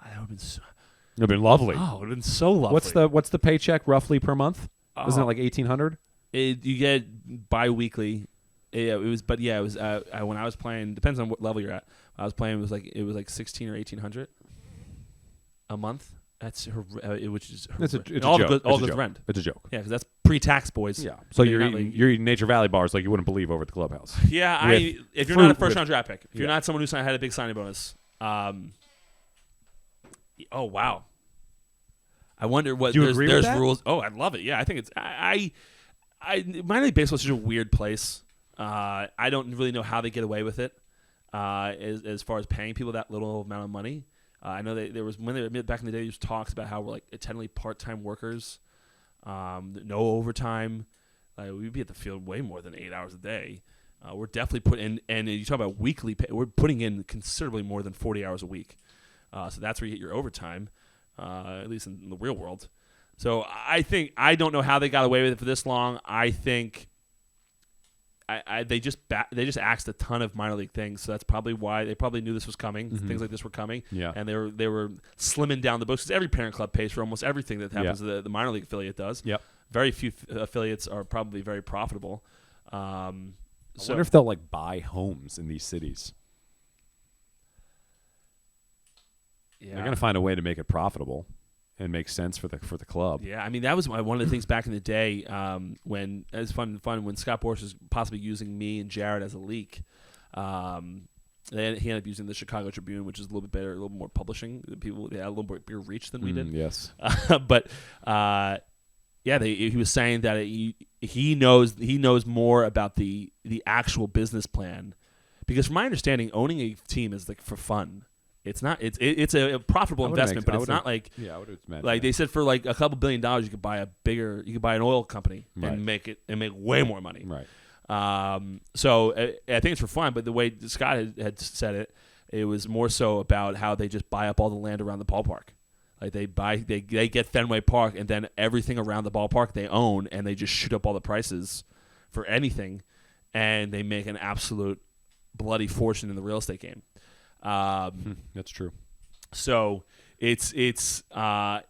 That would have been so. It would have been lovely. Oh, it would have been so lovely. What's the paycheck roughly per month? Isn't it like $1,800? You get biweekly. Yeah, it was. But yeah, it was. When I was playing, depends on what level you're at. When I was playing, it was like 16 or 1,800 a month. That's which is It's a all joke. all It's a goes joke. rent. It's a joke. Yeah, because that's pre-tax, boys. Yeah. So You're you're not eating Nature Valley bars like you wouldn't believe over at the clubhouse. Yeah, With if you're not a fruit, first-round draft pick, if you're yeah. not someone who had a big signing bonus, oh wow. I wonder what Do you there's, agree with there's that? rules. Oh, I love it. Yeah, I think it's minor league baseball is such a weird place. I don't really know how they get away with it as far as paying people that little amount of money. I know there was when they were back in the day, there was talks about how we're like technically part-time workers, no overtime. We'd be at the field way more than 8 hours a day. We're definitely putting, and you talk about weekly pay, we're putting in considerably more than 40 hours a week. So that's where you get your overtime, at least in the real world. So I don't know how they got away with it for this long. I think they just axed a ton of minor league things, so that's probably why they probably knew this was coming. Mm-hmm. Things like this were coming, Yeah. and they were slimming down the books because every parent club pays for almost everything that happens Yeah. to the minor league affiliate does. Yep. Very few affiliates are probably very profitable. I wonder if they'll like buy homes in these cities. Yeah. They're going to find a way to make it profitable and make sense for the club. Yeah, I mean that was one of the things back in the day when it was fun when Scott Boras was possibly using me and Jared as a leak. He ended up using the Chicago Tribune, which is a little bit better, a little more publishing. People they had a little more bigger reach than we did. Yes. But yeah, he was saying that he knows more about the actual business plan, because from my understanding, owning a team is like for fun. It's not. It's a profitable investment, but it's not like I would imagine like they said for like a couple $1 billion you could buy an oil company Right. and make way more money. Right. So I think it's for fun, but the way Scott had said it was more so about how they just buy up all the land around the ballpark. Like they get Fenway Park, and then everything around the ballpark they own, and they just shoot up all the prices for anything, and they make an absolute bloody fortune in the real estate game. That's true. So it's I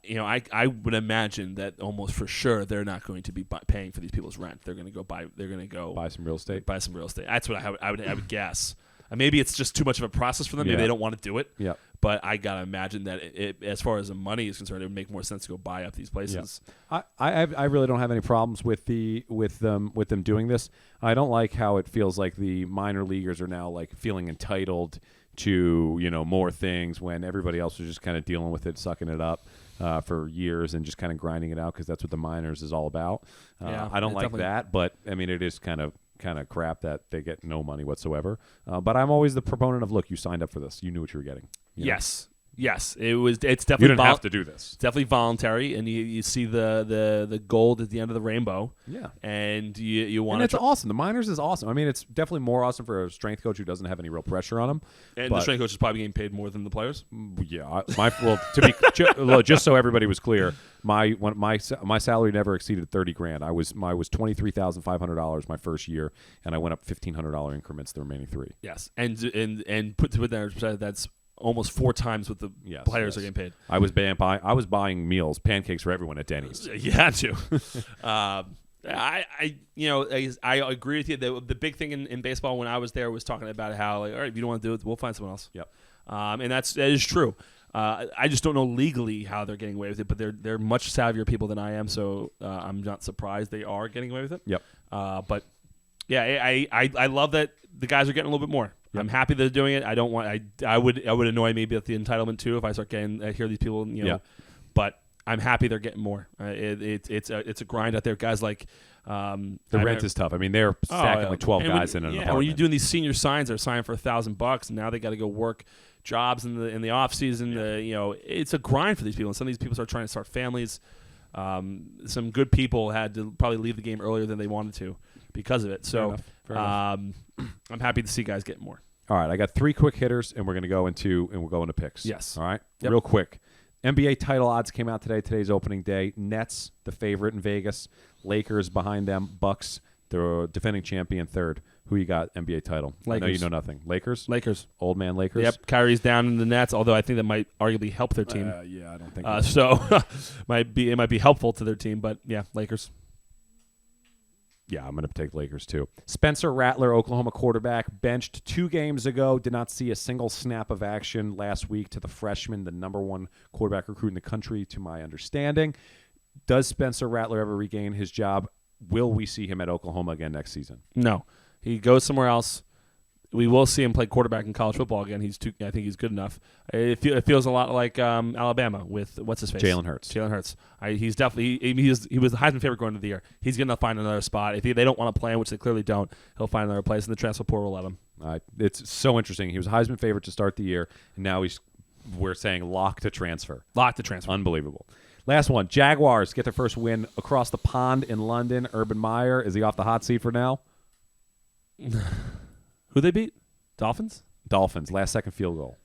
would imagine that almost for sure they're not going to be paying for these people's rent. They're going to go Buy some real estate. Buy some real estate. That's what I would guess. Maybe it's just too much of a process for them. Maybe Yeah. they don't want to do it. Yeah. But I gotta imagine that as far as the money is concerned, it would make more sense to go buy up these places. I really don't have any problems with them doing this. I don't like how it feels like the minor leaguers are now like feeling entitled to more things when everybody else was just kind of dealing with it, sucking it up for years and just kind of grinding it out because that's what the minors is all about. Yeah, I don't like definitely. that, but I mean it is kind of kind of crap that they get no money whatsoever. But I'm always the proponent of, look, you signed up for this. You knew what you were getting. You know? Yes. It's definitely You didn't have to do this. It's definitely voluntary, and you see the gold at the end of the rainbow. Yeah. And you want And it's awesome. The minors is awesome. I mean, it's definitely more awesome for a strength coach who doesn't have any real pressure on him. And the strength coach is probably getting paid more than the players. Yeah. Just so everybody was clear, my salary never exceeded $30,000. I was $23,500 my first year, and I went up $1,500 increments the remaining 3. Yes. And put that, that's almost 4 times what the players are getting paid. I was buying meals, pancakes for everyone at Denny's. You had to. I agree with you. The big thing in baseball when I was there was talking about how, like, all right, if you don't want to do it, we'll find someone else. Yep. And that is true. I just don't know legally how they're getting away with it, but they're much savvier people than I am, so I'm not surprised they are getting away with it. Yep. But yeah, I love that the guys are getting a little bit more. Yep. I'm happy they're doing it. I don't want. I would annoy me at the entitlement too if I start getting hear these people. But I'm happy they're getting more. It's a grind out there. Guys like the rent is tough. I mean, they're stacking like 12 guys in an apartment. When you're doing these senior signs, they're signing for $1,000, and now they got to go work jobs in the off season. It's a grind for these people. And some of these people are trying to start families. Some good people had to probably leave the game earlier than they wanted to because of it. So Fair enough. I'm happy to see guys get more. All right, I got 3 quick hitters, and we'll go into picks. Yes. All right. Yep. Real quick. NBA title odds came out today. Today's opening day. Nets, the favorite in Vegas. Lakers behind them. Bucks, the defending champion, third. Who you got NBA title? Lakers. I know you know nothing. Lakers? Old man Lakers? Yep. Kyrie's down in the Nets, although I think that might arguably help their team. Yeah, I don't think so. It might be helpful to their team, but yeah, Lakers. Yeah, I'm going to take Lakers too. Spencer Rattler, Oklahoma quarterback, benched 2 games ago. Did not see a single snap of action last week to the freshman, the number 1 quarterback recruit in the country, to my understanding. Does Spencer Rattler ever regain his job? Will we see him at Oklahoma again next season? No. He goes somewhere else. We will see him play quarterback in college football again. I think he's good enough. It feels a lot like Alabama with what's his face, Jalen Hurts. He's definitely he was the Heisman favorite going into the year. He's going to find another spot. If they don't want to play him, which they clearly don't, he'll find another place, and the transfer portal will let him. It's so interesting. He was a Heisman favorite to start the year, and now we're saying lock to transfer. Unbelievable. Last one. Jaguars get their first win across the pond in London. Urban Meyer, is he off the hot seat for now? Who they beat? Dolphins? Last second field goal.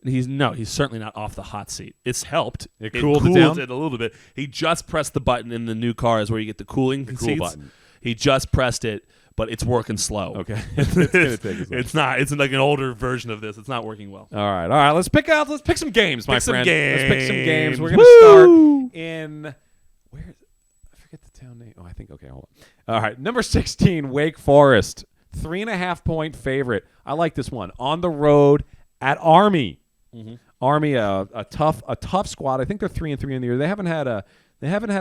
He's certainly not off the hot seat. It's helped. It cooled it down? It a little bit. He just pressed the button in the new cars where you get the cooling seats. Button. He just pressed it, but it's working slow. Okay. It's gonna take as long. It's not. It's like an older version of this. It's not working well. All right. Let's pick some games, my friend. Let's pick some games. We're gonna start in where? I forget the town name. Oh, I think. Okay, hold on. All right, number 16, Wake Forest, 3.5-point favorite. I like this one on the road at Army. Mm-hmm. Army, a tough squad. I think they're 3-3 in the year. They haven't had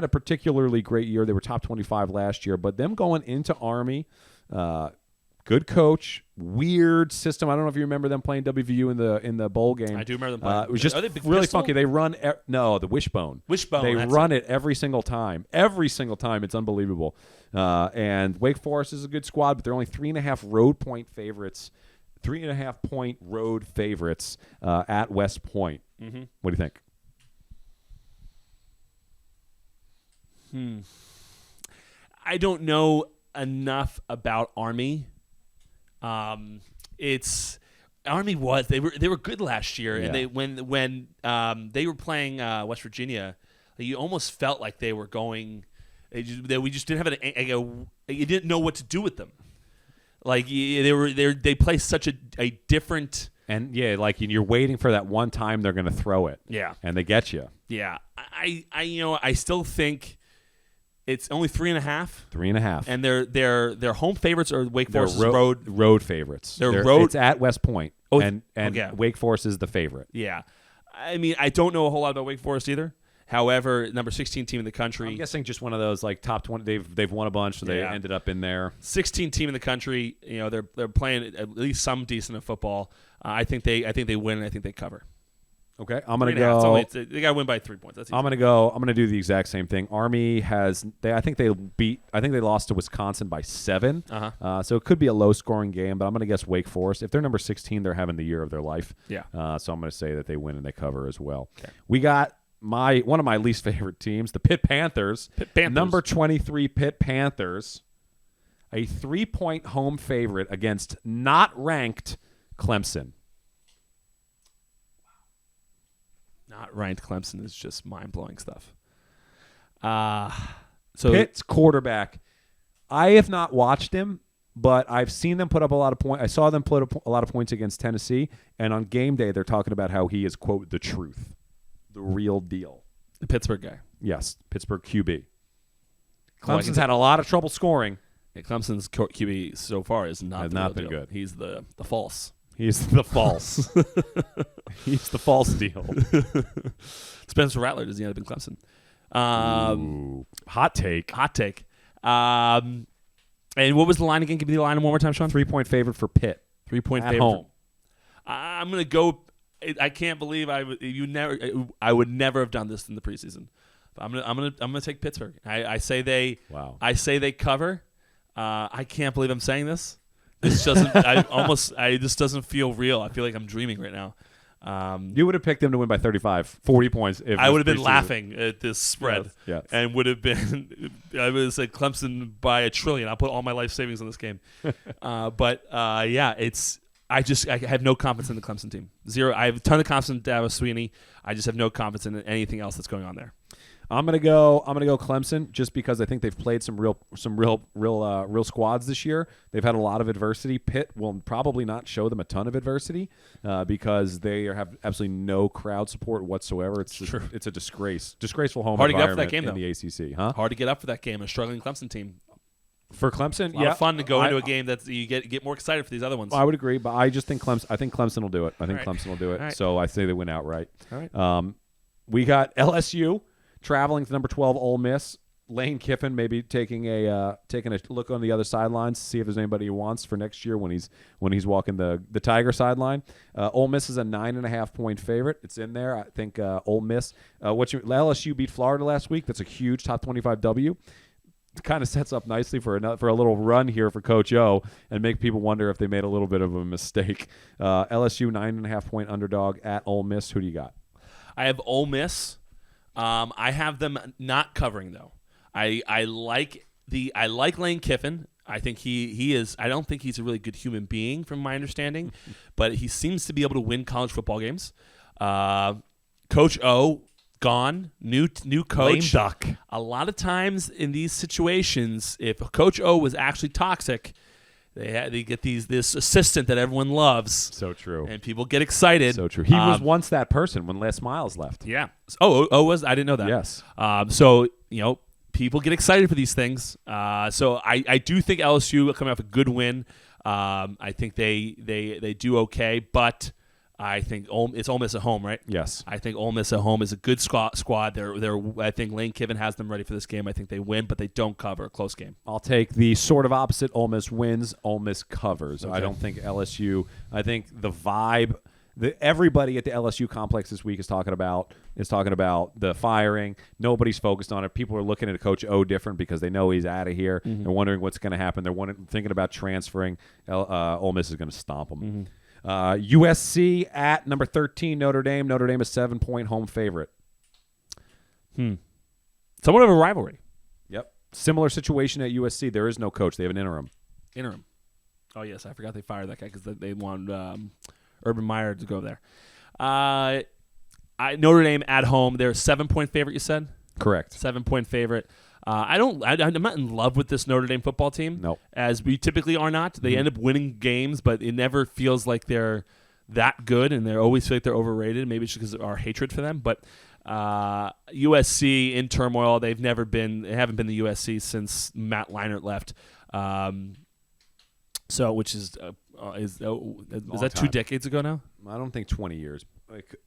a particularly great year. They were top 25 last year, but them going into Army, good coach, weird system. I don't know if you remember them playing WVU in the bowl game. I do remember them playing. It was just really funky. They run the Wishbone. They run it every single time. Every single time. It's unbelievable. And Wake Forest is a good squad, but they're only 3.5 road point favorites. 3.5-point road favorites at West Point. Mm-hmm. What do you think? I don't know enough about Army. It's Army was they were good last year, and they when they were playing West Virginia, you almost felt like they were going. We just didn't have you didn't know what to do with them. Like they play such a different. And like you're waiting for that one time they're going to throw it. Yeah, and they get you. Yeah, I still think it's only 3.5. 3.5. And their home favorites are Wake Forest's road favorites. It's at West Point. Oh, and Wake Forest is the favorite. Yeah, I mean I don't know a whole lot about Wake Forest either. However, number 16 team in the country. I'm guessing just one of those like top 20. They've won a bunch, so they ended up in there. 16 team in the country. They're playing at least some decent of football. I think they win, and I think they cover. Okay, I'm gonna 3.5. go. They got to win by 3 points. That's easy. I'm gonna do the exact same thing. Army has. I think they lost to Wisconsin by 7. So it could be a low scoring game, but I'm gonna guess Wake Forest. If they're number 16, they're having the year of their life. Yeah. So I'm gonna say that they win and they cover as well. Okay. We got one of my least favorite teams, the Pitt Panthers. Number 23 Pitt Panthers, a 3-point home favorite against not ranked Clemson. Not ranked Clemson is just mind-blowing stuff. So Pitt's quarterback, I have not watched him, but I've seen them put up a lot of points. I saw them put up a lot of points against Tennessee, and on game day they're talking about how he is, quote, the truth, the real deal. the Pittsburgh guy. Yes, Pittsburgh QB. Clemson's had a lot of trouble scoring. Yeah, Clemson's QB so far has not been good. He's the false. He's the false. He's the false deal. Spencer Rattler doesn't end up in Clemson. Ooh, hot take. Hot take. And what was the line again? Give me the line one more time, Sean. 3-point favorite for Pitt. 3-point At favorite. home. I'm gonna go. I can't believe I would never have done this in the preseason. But I'm gonna take Pittsburgh. I say they. Wow. I say they cover. I can't believe I'm saying this. This doesn't. It just doesn't feel real. I feel like I'm dreaming right now. You would have picked them to win by 40 points. If I would have been laughing at this spread, yes. and would have been. I would have said Clemson by 1 trillion. I'll put all my life savings on this game. Yeah, it's. I have no confidence in the Clemson team. Zero. I have a ton of confidence in Dabo Swinney. I just have no confidence in anything else that's going on there. I'm gonna go Clemson just because I think they've played some real squads this year. They've had a lot of adversity. Pitt will probably not show them a ton of adversity because they have absolutely no crowd support whatsoever. It's a disgraceful home Hard to get up for environment that game, in the ACC, huh? Hard to get up for that game. A struggling Clemson team. For Clemson, A lot of fun to go into a game that you get more excited for these other ones. I would agree, but I just think Clemson will do it. Clemson will do it. Right. So I say they win outright. All right. We got LSU traveling to number 12 Ole Miss. Lane Kiffin maybe taking a look on the other sidelines to see if there's anybody he wants for next year when he's walking the Tiger sideline. Ole Miss is a 9.5-point favorite. It's in there. I think Ole Miss. LSU beat Florida last week. That's a huge top 25 W. Kind of sets up nicely for a little run here for Coach O and make people wonder if they made a little bit of a mistake. LSU 9.5-point underdog at Ole Miss. Who do you got? I have Ole Miss. I have them not covering though. I like Lane Kiffin. I think he is. I don't think he's a really good human being from my understanding, but he seems to be able to win college football games. Coach O. Gone, new coach. Lame duck. A lot of times in these situations, if Coach O was actually toxic, they get this assistant that everyone loves. So true. And people get excited. So true. He was once that person when Les Miles left. Yeah. Oh, was I didn't know that. Yes. So people get excited for these things. So I do think LSU coming off a good win. I think they do okay, but. I think it's Ole Miss at home, right? Yes. I think Ole Miss at home is a good squad. I think Lane Kiffin has them ready for this game. I think they win, but they don't cover. A close game. I'll take the sort of opposite. Ole Miss wins. Ole Miss covers. Okay. I don't think LSU. I think the vibe. Everybody at the LSU complex this week is talking about the firing. Nobody's focused on it. People are looking at Coach O different because they know he's out of here. Mm-hmm. They're wondering what's going to happen. They're thinking about transferring. Ole Miss is going to stomp them. Mm-hmm. USC at number 13 Notre Dame. Notre Dame is 7-point home favorite. Somewhat of a rivalry. Yep. Similar situation at USC. There is no coach. They have an interim. Oh yes, I forgot they fired that guy because they wanted Urban Meyer to go there. Notre Dame at home. They're a 7-point favorite. You said Correct. 7-point favorite. I'm not in love with this Notre Dame football team. Nope. As we typically are not. They end up winning games, but it never feels like they're that good, and they always feel like they're overrated. Maybe it's just because of our hatred for them. But USC in turmoil. They haven't been the USC since Matt Leinart left. Which is that 2 decades ago now? I don't think 20 years.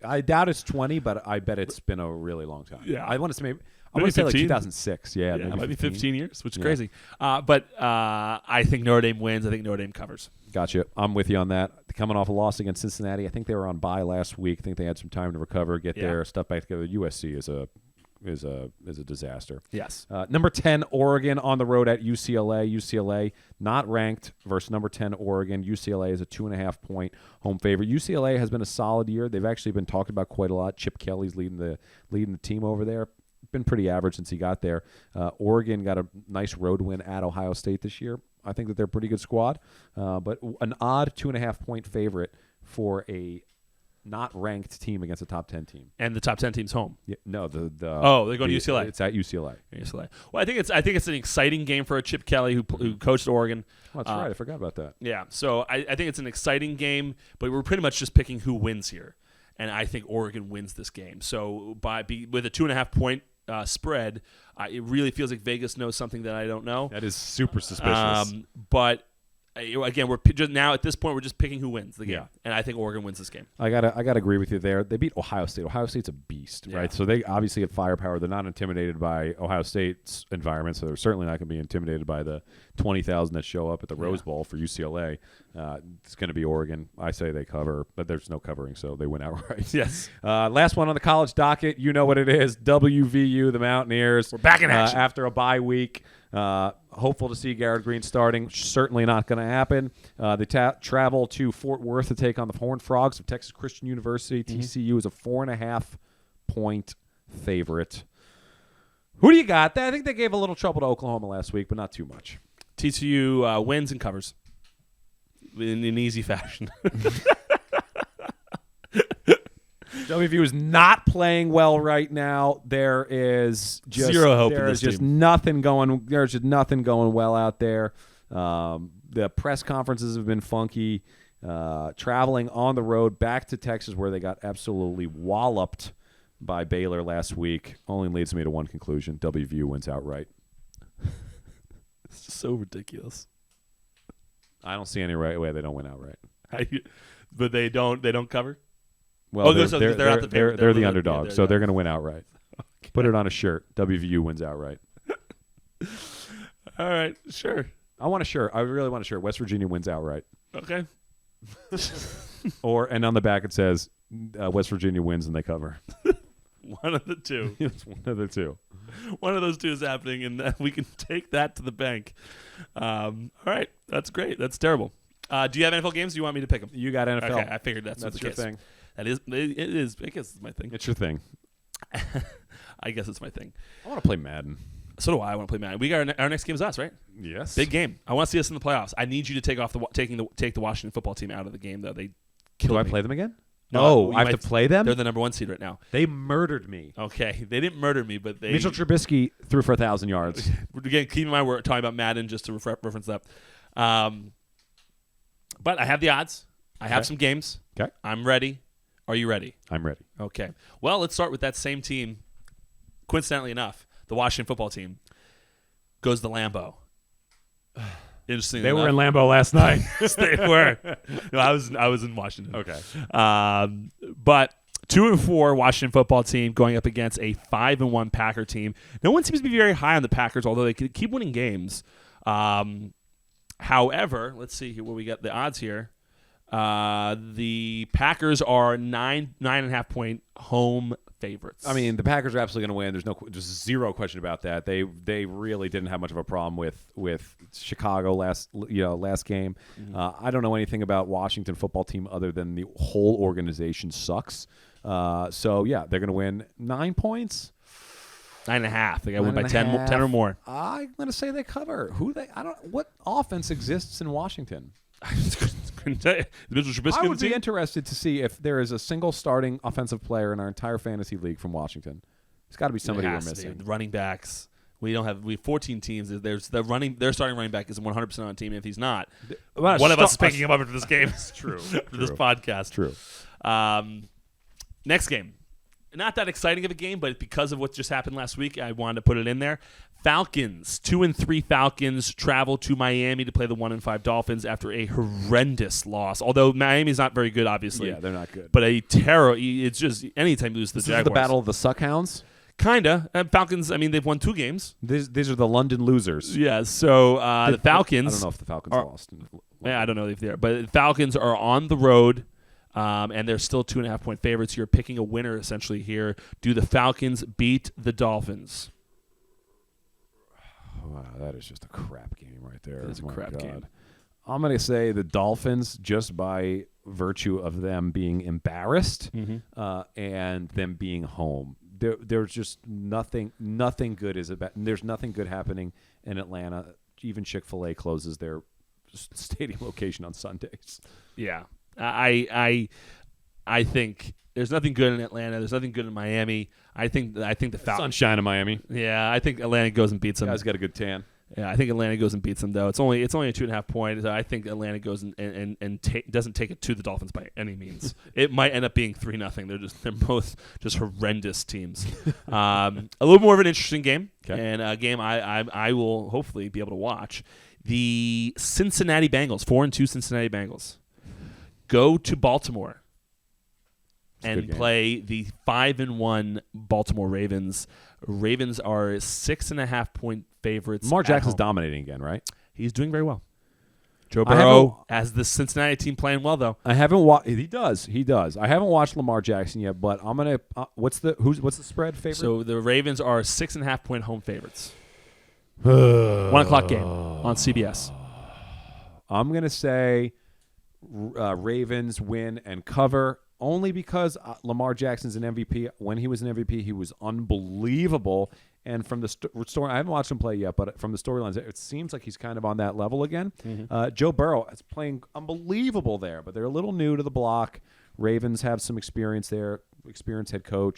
I doubt it's 20, but I bet it's been a really long time. Yeah. I want to say maybe. I'm going to say like 15? 2006. Yeah, It might be 15. 15 years, which is Yeah. crazy. But I think Notre Dame wins. I think Notre Dame covers. Gotcha. I'm with you on that. Coming off a loss against Cincinnati, I think they were on bye last week. I think they had some time to recover, get their stuff back together. USC is a disaster. Yes. Number 10, Oregon on the road at UCLA. UCLA not ranked versus number 10, Oregon. UCLA is a 2.5-point home favorite. UCLA has been a solid year. They've actually been talked about quite a lot. Chip Kelly's leading the team over there. Been pretty average since he got there. Oregon got a nice road win at Ohio State this year. I think that they're a pretty good squad, but an odd 2.5-point favorite for a not ranked team against a top 10 team. And the top 10 team's home. Yeah, no, they're going to UCLA. It's at UCLA. UCLA. Well, I think it's an exciting game for a Chip Kelly who coached Oregon. Oh, that's right. I forgot about that. Yeah. So I think it's an exciting game, but we're pretty much just picking who wins here, and I think Oregon wins this game. So with a 2.5-point spread, it really feels like Vegas knows something that I don't know. That is super suspicious. But again, we're just now at this point we're just picking who wins the game, and I think Oregon wins this game. I gotta agree with you there. They beat Ohio State. Ohio State's a beast, right? So they obviously have firepower. They're not intimidated by Ohio State's environment, so they're certainly not going to be intimidated by the 20,000 that show up at the Rose Bowl for UCLA. It's going to be Oregon. I say they cover, but there's no covering, so they win outright. Yes. Last one on the college docket. You know what it is. WVU, the Mountaineers. We're back in action after a bye week. Hopeful to see Garrett Green starting. Certainly not going to happen. They travel to Fort Worth to take on the Horned Frogs of Texas Christian University. TCU is a 4.5-point favorite. Who do you got? I think they gave a little trouble to Oklahoma last week, but not too much. TCU wins and covers in an easy fashion. WVU is not playing well right now. There is just zero hope in There's this just team. nothing going. There's just nothing going well out there. The press conferences have been funky. Traveling on the road back to Texas, where they got absolutely walloped by Baylor last week, only leads me to one conclusion: WVU wins outright. It's so ridiculous. I don't see any right way they don't win outright. But they don't cover. Well, they're out the favorite. They're the Yeah, underdog, so they're going to win outright. Okay. Put it on a shirt. WVU wins outright. All right, sure. I want a shirt. I really want a shirt. West Virginia wins outright. Okay. And on the back it says West Virginia wins and they cover. One of the two. It's one of the two. One of those two is happening, and we can take that to the bank. All right, that's great. That's terrible. Do you have NFL games? Or do you want me to pick them? You got NFL. Okay, I figured that's your the case. thing. That is. It is. I guess it's my thing. It's your thing. I guess it's my thing. I want to play Madden. So do I. I want to play Madden. We got our next game is us, right? Yes. Big game. I want to see us in the playoffs. I need you to take the Washington football team out of the game, though. They killed Do I me. play them again? No, I have to play them? They're the number 1 seed right now. They murdered me. Okay, they didn't murder me, but they. Mitchell Trubisky threw for 1,000 yards. Again, keep in mind we're talking about Madden just to reference that. But I have the odds. I have some games. Okay. I'm ready. Are you ready? I'm ready. Okay. Well, let's start with that same team. Coincidentally enough, the Washington football team goes to Lambeau. Interesting. They were in Lambeau last night. They were. No, I was in Washington. Okay. But 2-4 Washington football team going up against a 5-1 Packer team. No one seems to be very high on the Packers, although they could keep winning games. However, let's see here what we got the odds here. The Packers are 9.5 point home favorites. I mean, the Packers are absolutely going to win. There's just zero question about that. They really didn't have much of a problem with Chicago last game. Mm-hmm. I don't know anything about Washington football team other than the whole organization sucks. So yeah, they're going to win 9 points. 9.5. They got to win by 10 or more. I'm going to say they cover. What offense exists in Washington? Mitchell Trubisky I on would the be team? interested to see if there is a single starting offensive player in our entire fantasy league from Washington. There's got to be somebody we're missing. The running backs. We have 14 teams. Their starting running back is 100% on the team. If he's not, one of us is picking him up for this game. It's true. For this podcast. True. Next game. Not that exciting of a game, but because of what just happened last week, I wanted to put it in there. Falcons, 2-3 Falcons travel to Miami to play the 1-5 Dolphins after a horrendous loss. Although Miami's not very good, obviously. Yeah, they're not good. But a terror. It's just anytime you lose the This Jaguars. is the battle of the Suckhounds. Kinda. Falcons, I mean, they've won 2 games. These are the London losers. Yeah, so the Falcons. I don't know if the Falcons lost. Yeah, I don't know if they're, but the Falcons are on the road, and they're still 2.5-point favorites. You're picking a winner essentially here. Do the Falcons beat the Dolphins? Wow, that is just a crap game right there. It is a crap game. I'm going to say the Dolphins, just by virtue of them being embarrassed and them being home. There's just nothing good is about. There's nothing good happening in Atlanta. Even Chick-fil-A closes their stadium location on Sundays. Yeah, I think there's nothing good in Atlanta. There's nothing good in Miami. I think the Falcons. Sunshine in Miami. Yeah, I think Atlanta goes and beats them. You guys got a good tan. Yeah, I think Atlanta goes and beats them though. It's only a 2.5 point. So I think Atlanta goes and doesn't take it to the Dolphins by any means. It might end up being 3-0. They're both just horrendous teams. A little more of an interesting game, and a game I will hopefully be able to watch. The Cincinnati Bengals, 4-2 Cincinnati Bengals, go to Baltimore and play the 5-1 Baltimore Ravens. Ravens are 6.5-point favorites. Lamar Jackson's dominating again, right? He's doing very well. Joe Burrow has the Cincinnati team playing well, though. I haven't watched. He does. I haven't watched Lamar Jackson yet, but I'm gonna. What's the spread favorite? So the Ravens are 6.5-point home favorites. 1:00 game on CBS. I'm gonna say Ravens win and cover. Only because Lamar Jackson's an MVP. When he was an MVP, he was unbelievable. And from the story, I haven't watched him play yet, but from the storylines, it seems like he's kind of on that level again. Joe Burrow is playing unbelievable there, but they're a little new to the block. Ravens have some experience there, experienced head coach.